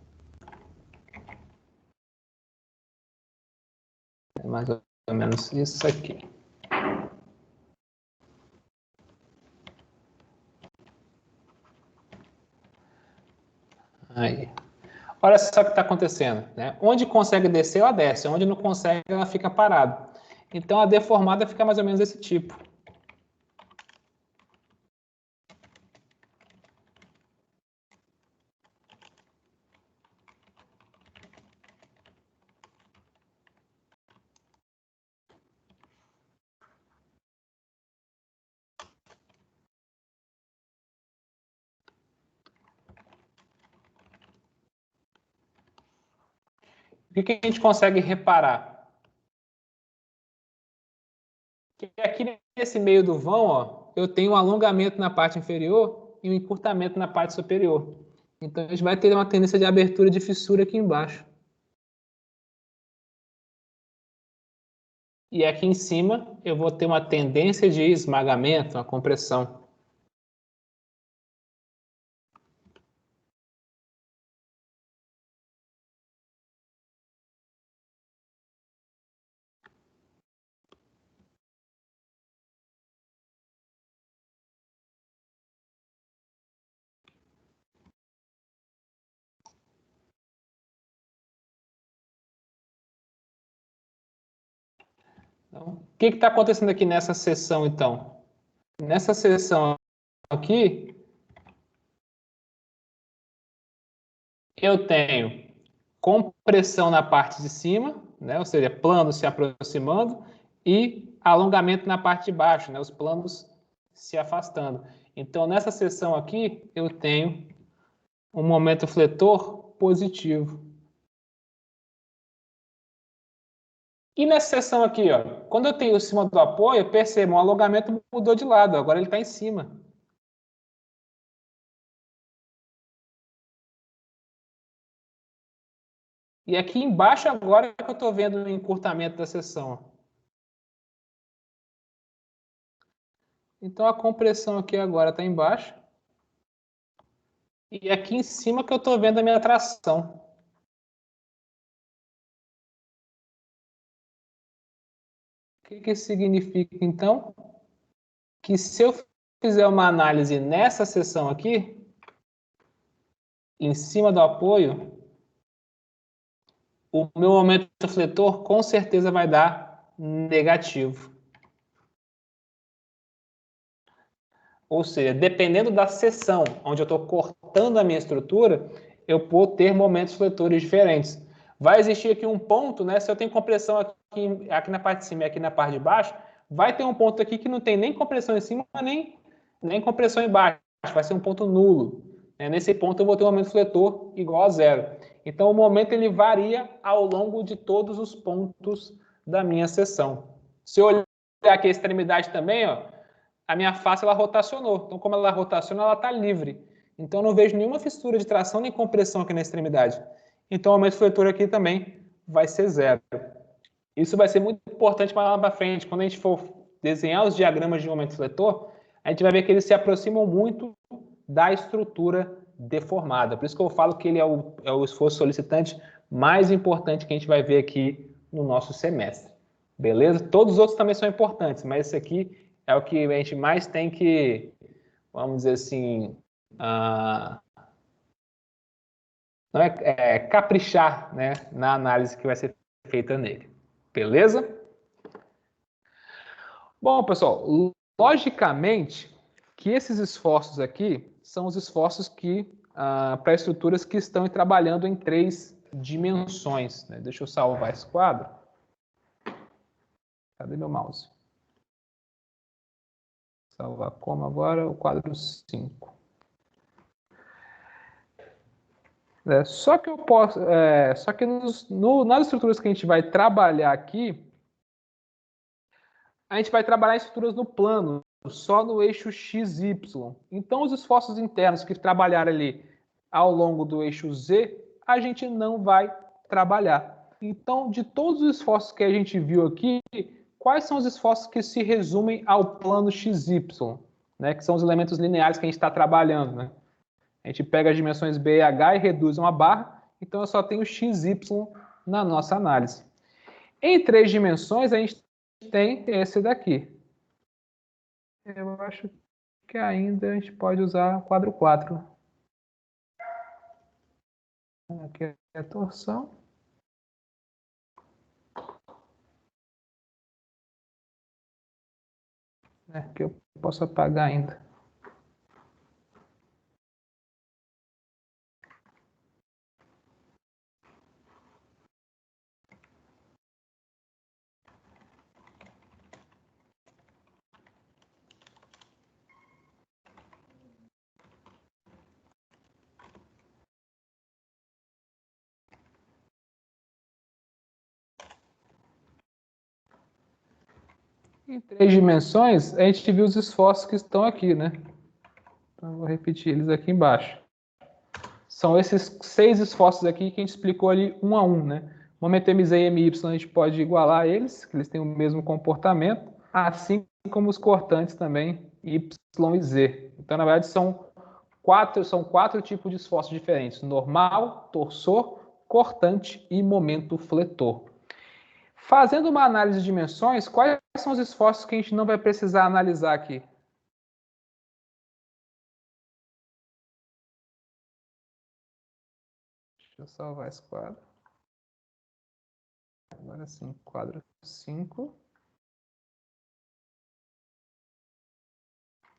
É mais ou menos isso aqui. Aí. Olha só o que está acontecendo, né? Onde consegue descer, ela desce. Onde não consegue, ela fica parada. Então, a deformada fica mais ou menos desse tipo. O que a gente consegue reparar? Que aqui nesse meio do vão, ó, eu tenho um alongamento na parte inferior e um encurtamento na parte superior. Então, a gente vai ter uma tendência de abertura de fissura aqui embaixo. E aqui em cima, eu vou ter uma tendência de esmagamento, uma compressão. Então, o que está acontecendo aqui nessa seção, então? Nessa seção aqui, eu tenho compressão na parte de cima, né? Ou seja, planos se aproximando, e alongamento na parte de baixo, né? Os planos se afastando. Então, nessa seção aqui, eu tenho um momento fletor positivo. E nessa seção aqui, ó, quando eu tenho em cima do apoio, percebam, o alongamento mudou de lado, agora ele está em cima. E aqui embaixo agora que eu estou vendo o encurtamento da seção. Então a compressão aqui agora está embaixo. E aqui em cima que eu estou vendo a minha tração. O que isso significa, então? Que se eu fizer uma análise nessa seção aqui, em cima do apoio, o meu momento fletor com certeza vai dar negativo. Ou seja, dependendo da seção onde eu estou cortando a minha estrutura, eu vou ter momentos fletores diferentes. Vai existir aqui um ponto, né? Se eu tenho compressão aqui na parte de cima e aqui na parte de baixo, vai ter um ponto aqui que não tem nem compressão em cima, nem compressão embaixo. Vai ser um ponto nulo. Nesse ponto eu vou ter um momento fletor igual a zero. Então o momento ele varia ao longo de todos os pontos da minha seção. Se eu olhar aqui a extremidade também, ó, a minha face ela rotacionou. Então, como ela rotaciona, ela está livre. Então, eu não vejo nenhuma fissura de tração nem compressão aqui na extremidade. Então, o aumento de fletor aqui também vai ser zero. Isso vai ser muito importante para lá para frente. Quando a gente for desenhar os diagramas de aumento de fletor, a gente vai ver que eles se aproximam muito da estrutura deformada. Por isso que eu falo que ele é o esforço solicitante mais importante que a gente vai ver aqui no nosso semestre. Beleza? Todos os outros também são importantes, mas esse aqui é o que a gente mais tem que, vamos dizer assim, não caprichar, né, na análise que vai ser feita nele. Beleza? Bom, pessoal, logicamente que esses esforços aqui são os esforços que para estruturas que estão trabalhando em 3 dimensões. Né? Deixa eu salvar esse quadro. Cadê meu mouse? Salvar como agora? O quadro 5. Só que eu posso, só que nas estruturas que a gente vai trabalhar aqui, a gente vai trabalhar em estruturas no plano, só no eixo XY. Então, os esforços internos que trabalhar ali ao longo do eixo Z, a gente não vai trabalhar. Então, de todos os esforços que a gente viu aqui, quais são os esforços que se resumem ao plano XY, né? Que são os elementos lineares que a gente está trabalhando, né? A gente pega as dimensões B e H e reduz uma barra, então eu só tenho XY na nossa análise. Em 3 dimensões, a gente tem esse daqui. Eu acho que ainda a gente pode usar quadro 4. Aqui é a torção. Que eu posso apagar ainda. Em 3 dimensões, a gente viu os esforços que estão aqui, né? Então, eu vou repetir eles aqui embaixo. São esses 6 esforços aqui que a gente explicou ali um a um, né? Momento MZ e MY a gente pode igualar eles, que eles têm o mesmo comportamento, assim como os cortantes também, Y e Z. Então, na verdade, são quatro tipos de esforços diferentes: normal, torsor, cortante e momento fletor. Fazendo uma análise de dimensões, quais são os esforços que a gente não vai precisar analisar aqui? Deixa eu salvar esse quadro. Agora sim, quadro 5.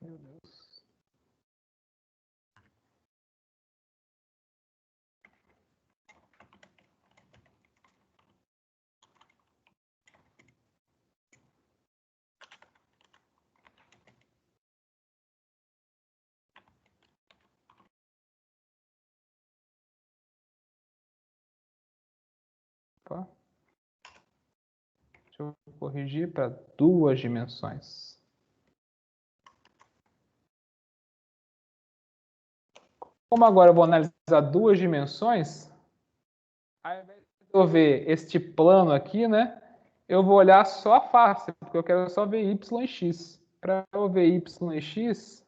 Meu Deus. Opa. Deixa eu corrigir para 2 dimensões. Como agora eu vou analisar 2 dimensões, ao invés de eu ver este plano aqui, né? Eu vou olhar só a face, porque eu quero só ver y e x. Para eu ver y e x,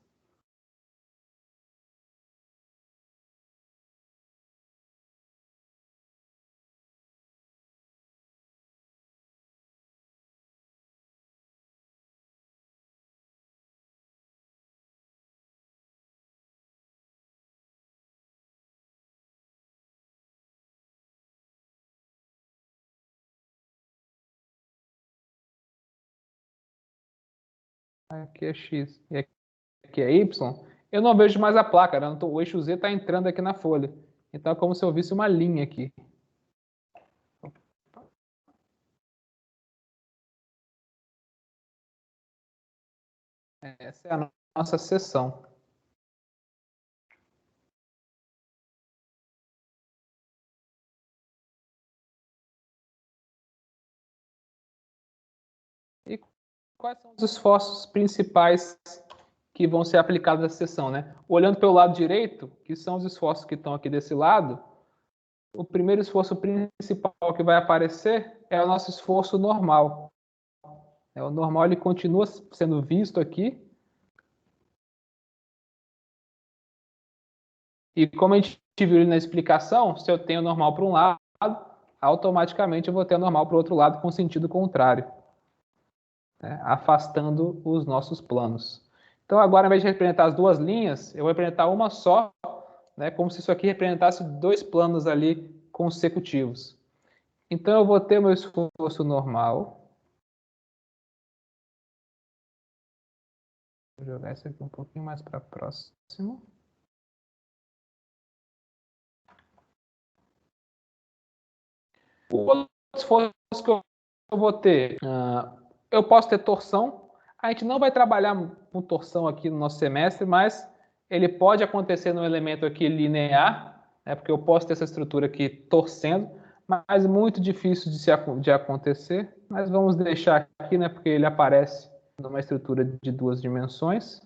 aqui é x e aqui é y, eu não vejo mais a placa, né? O eixo z está entrando aqui na folha. Então é como se eu visse uma linha aqui. Essa é a nossa seção. E quais são os esforços principais que vão ser aplicados nessa seção, né? Olhando pelo lado direito, que são os esforços que estão aqui desse lado, o primeiro esforço principal que vai aparecer é o nosso esforço normal. O normal ele continua sendo visto aqui. E como a gente viu na explicação, se eu tenho normal para um lado, automaticamente eu vou ter normal para o outro lado com sentido contrário, né? Afastando os nossos planos. Então agora, ao invés de representar as duas linhas, eu vou representar uma só, né, como se isso aqui representasse dois planos ali consecutivos. Então eu vou ter meu esforço normal. Vou jogar isso aqui um pouquinho mais para próximo. O outro esforço que eu vou ter, eu posso ter torção. A gente não vai trabalhar com torção aqui no nosso semestre, mas ele pode acontecer no elemento aqui linear, né, porque eu posso ter essa estrutura aqui torcendo, mas muito difícil de acontecer. Mas vamos deixar aqui, né, porque ele aparece numa estrutura de duas dimensões.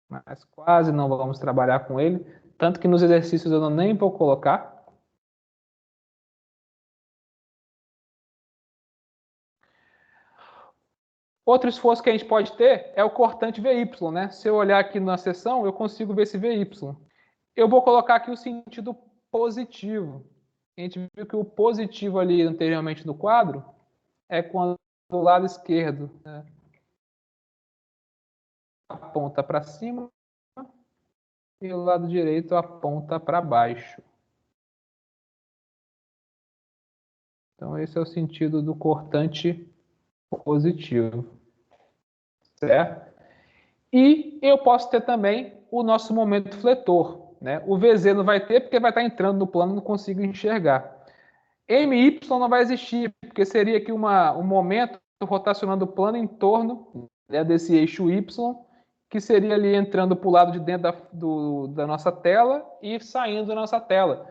Mas quase não vamos trabalhar com ele, tanto que nos exercícios eu nem vou colocar. Outro esforço que a gente pode ter é o cortante VY, né? Se eu olhar aqui na seção, eu consigo ver esse VY. Eu vou colocar aqui o sentido positivo. A gente viu que o positivo ali anteriormente no quadro é quando o lado esquerdo, né, aponta para cima e o lado direito aponta para baixo. Então esse é o sentido do cortante positivo, certo? E eu posso ter também o nosso momento fletor, né? O VZ não vai ter porque vai estar entrando no plano e não consigo enxergar. MY não vai existir, porque seria aqui um momento rotacionando o plano em torno, né, desse eixo Y, que seria ali entrando para o lado de dentro da nossa tela e saindo da nossa tela.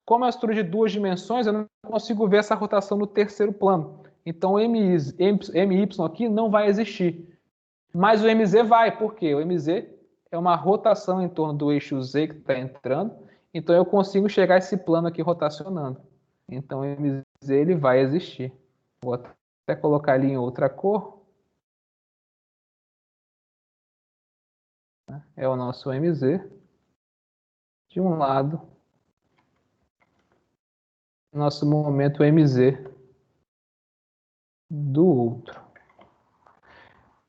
Como é uma estrutura de duas dimensões, eu não consigo ver essa rotação no terceiro plano. Então, MY aqui não vai existir. Mas o MZ vai, por quê? O MZ é uma rotação em torno do eixo Z que está entrando, então eu consigo chegar a esse plano aqui rotacionando. Então o MZ ele vai existir. Vou até colocar ele em outra cor. É o nosso MZ. De um lado, nosso momento MZ do outro.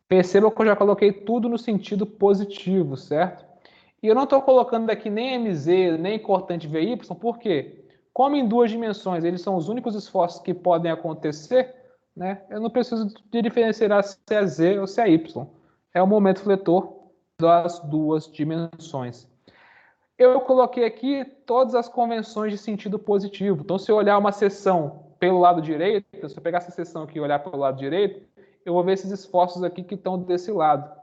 Perceba que eu já coloquei tudo no sentido positivo, certo? E eu não estou colocando aqui nem MZ, nem cortante VY, por quê? Como em duas dimensões eles são os únicos esforços que podem acontecer, né? Eu não preciso de diferenciar se é Z ou se é Y. É o momento fletor das duas dimensões. Eu coloquei aqui todas as convenções de sentido positivo. Então, se eu olhar uma seção pelo lado direito, se eu pegar essa seção aqui e olhar pelo lado direito, eu vou ver esses esforços aqui que estão desse lado. Vou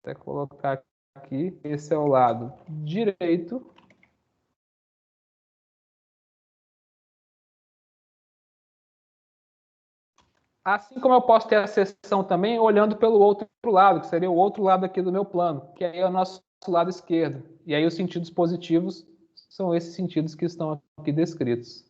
até colocar aqui, esse é o lado direito. Assim como eu posso ter a seção também olhando pelo outro lado, que seria o outro lado aqui do meu plano, que aí é o nosso lado esquerdo. E aí os sentidos positivos são esses sentidos que estão aqui descritos.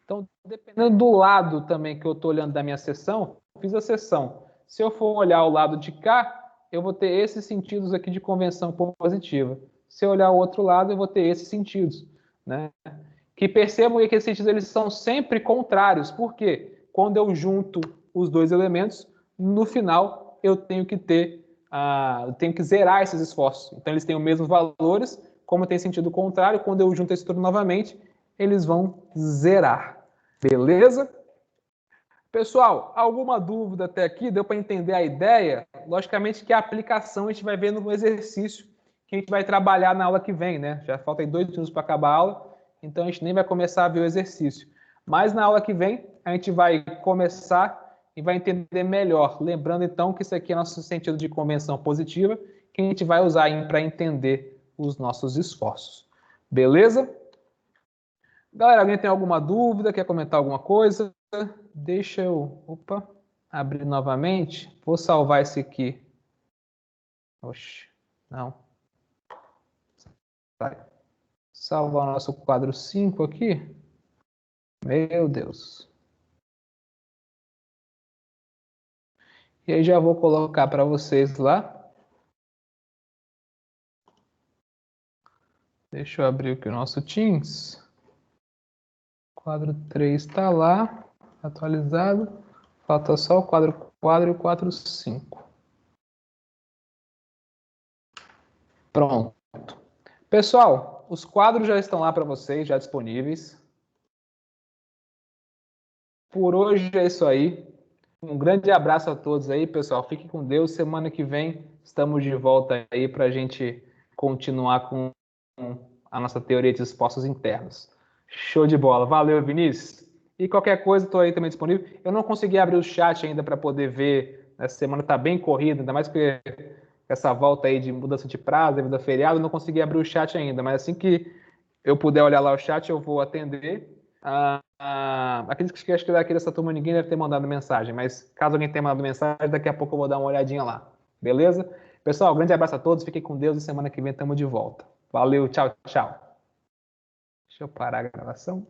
Então, dependendo do lado também que eu estou olhando da minha seção, fiz a seção. Se eu for olhar o lado de cá, eu vou ter esses sentidos aqui de convenção positiva. Se eu olhar o outro lado, eu vou ter esses sentidos, né? Que percebam que esses sentidos eles são sempre contrários. Por quê? Quando eu junto os dois elementos, no final eu tenho que ter, eu tenho que zerar esses esforços. Então eles têm os mesmos valores, como tem sentido contrário, quando eu junto esse tudo novamente, eles vão zerar. Beleza? Pessoal, alguma dúvida até aqui? Deu para entender a ideia? Logicamente que a aplicação a gente vai ver no exercício que a gente vai trabalhar na aula que vem, né? Já falta aí 2 minutos para acabar a aula, então a gente nem vai começar a ver o exercício. Mas na aula que vem a gente vai começar e vai entender melhor. Lembrando então que isso aqui é nosso sentido de convenção positiva, que a gente vai usar para entender os nossos esforços. Beleza? Galera, alguém tem alguma dúvida? Quer comentar alguma coisa? Deixa eu abrir novamente. Vou salvar esse aqui. Oxe, não. Sai. Salvar o nosso quadro 5 aqui. Meu Deus. E aí já vou colocar para vocês lá. Deixa eu abrir aqui o nosso Teams. Quadro 3 está lá, atualizado. Falta só o quadro 4 e o quadro 5. Pronto. Pessoal, os quadros já estão lá para vocês, já disponíveis. Por hoje é isso aí. Um grande abraço a todos aí, pessoal. Fiquem com Deus. Semana que vem estamos de volta aí para a gente continuar com a nossa teoria de esforços internos. Show de bola. Valeu, Vinícius. E qualquer coisa, estou aí também disponível. Eu não consegui abrir o chat ainda para poder ver. Essa semana está bem corrida, ainda mais porque essa volta aí de mudança de prazo, devido a feriado, eu não consegui abrir o chat ainda. Mas assim que eu puder olhar lá o chat, eu vou atender. Acredito que acho que daqui dessa turma ninguém deve ter mandado mensagem, mas caso alguém tenha mandado mensagem, daqui a pouco eu vou dar uma olhadinha lá. Beleza? Pessoal, grande abraço a todos, fiquem com Deus e semana que vem estamos de volta. Valeu, tchau, tchau. Deixa eu parar a gravação.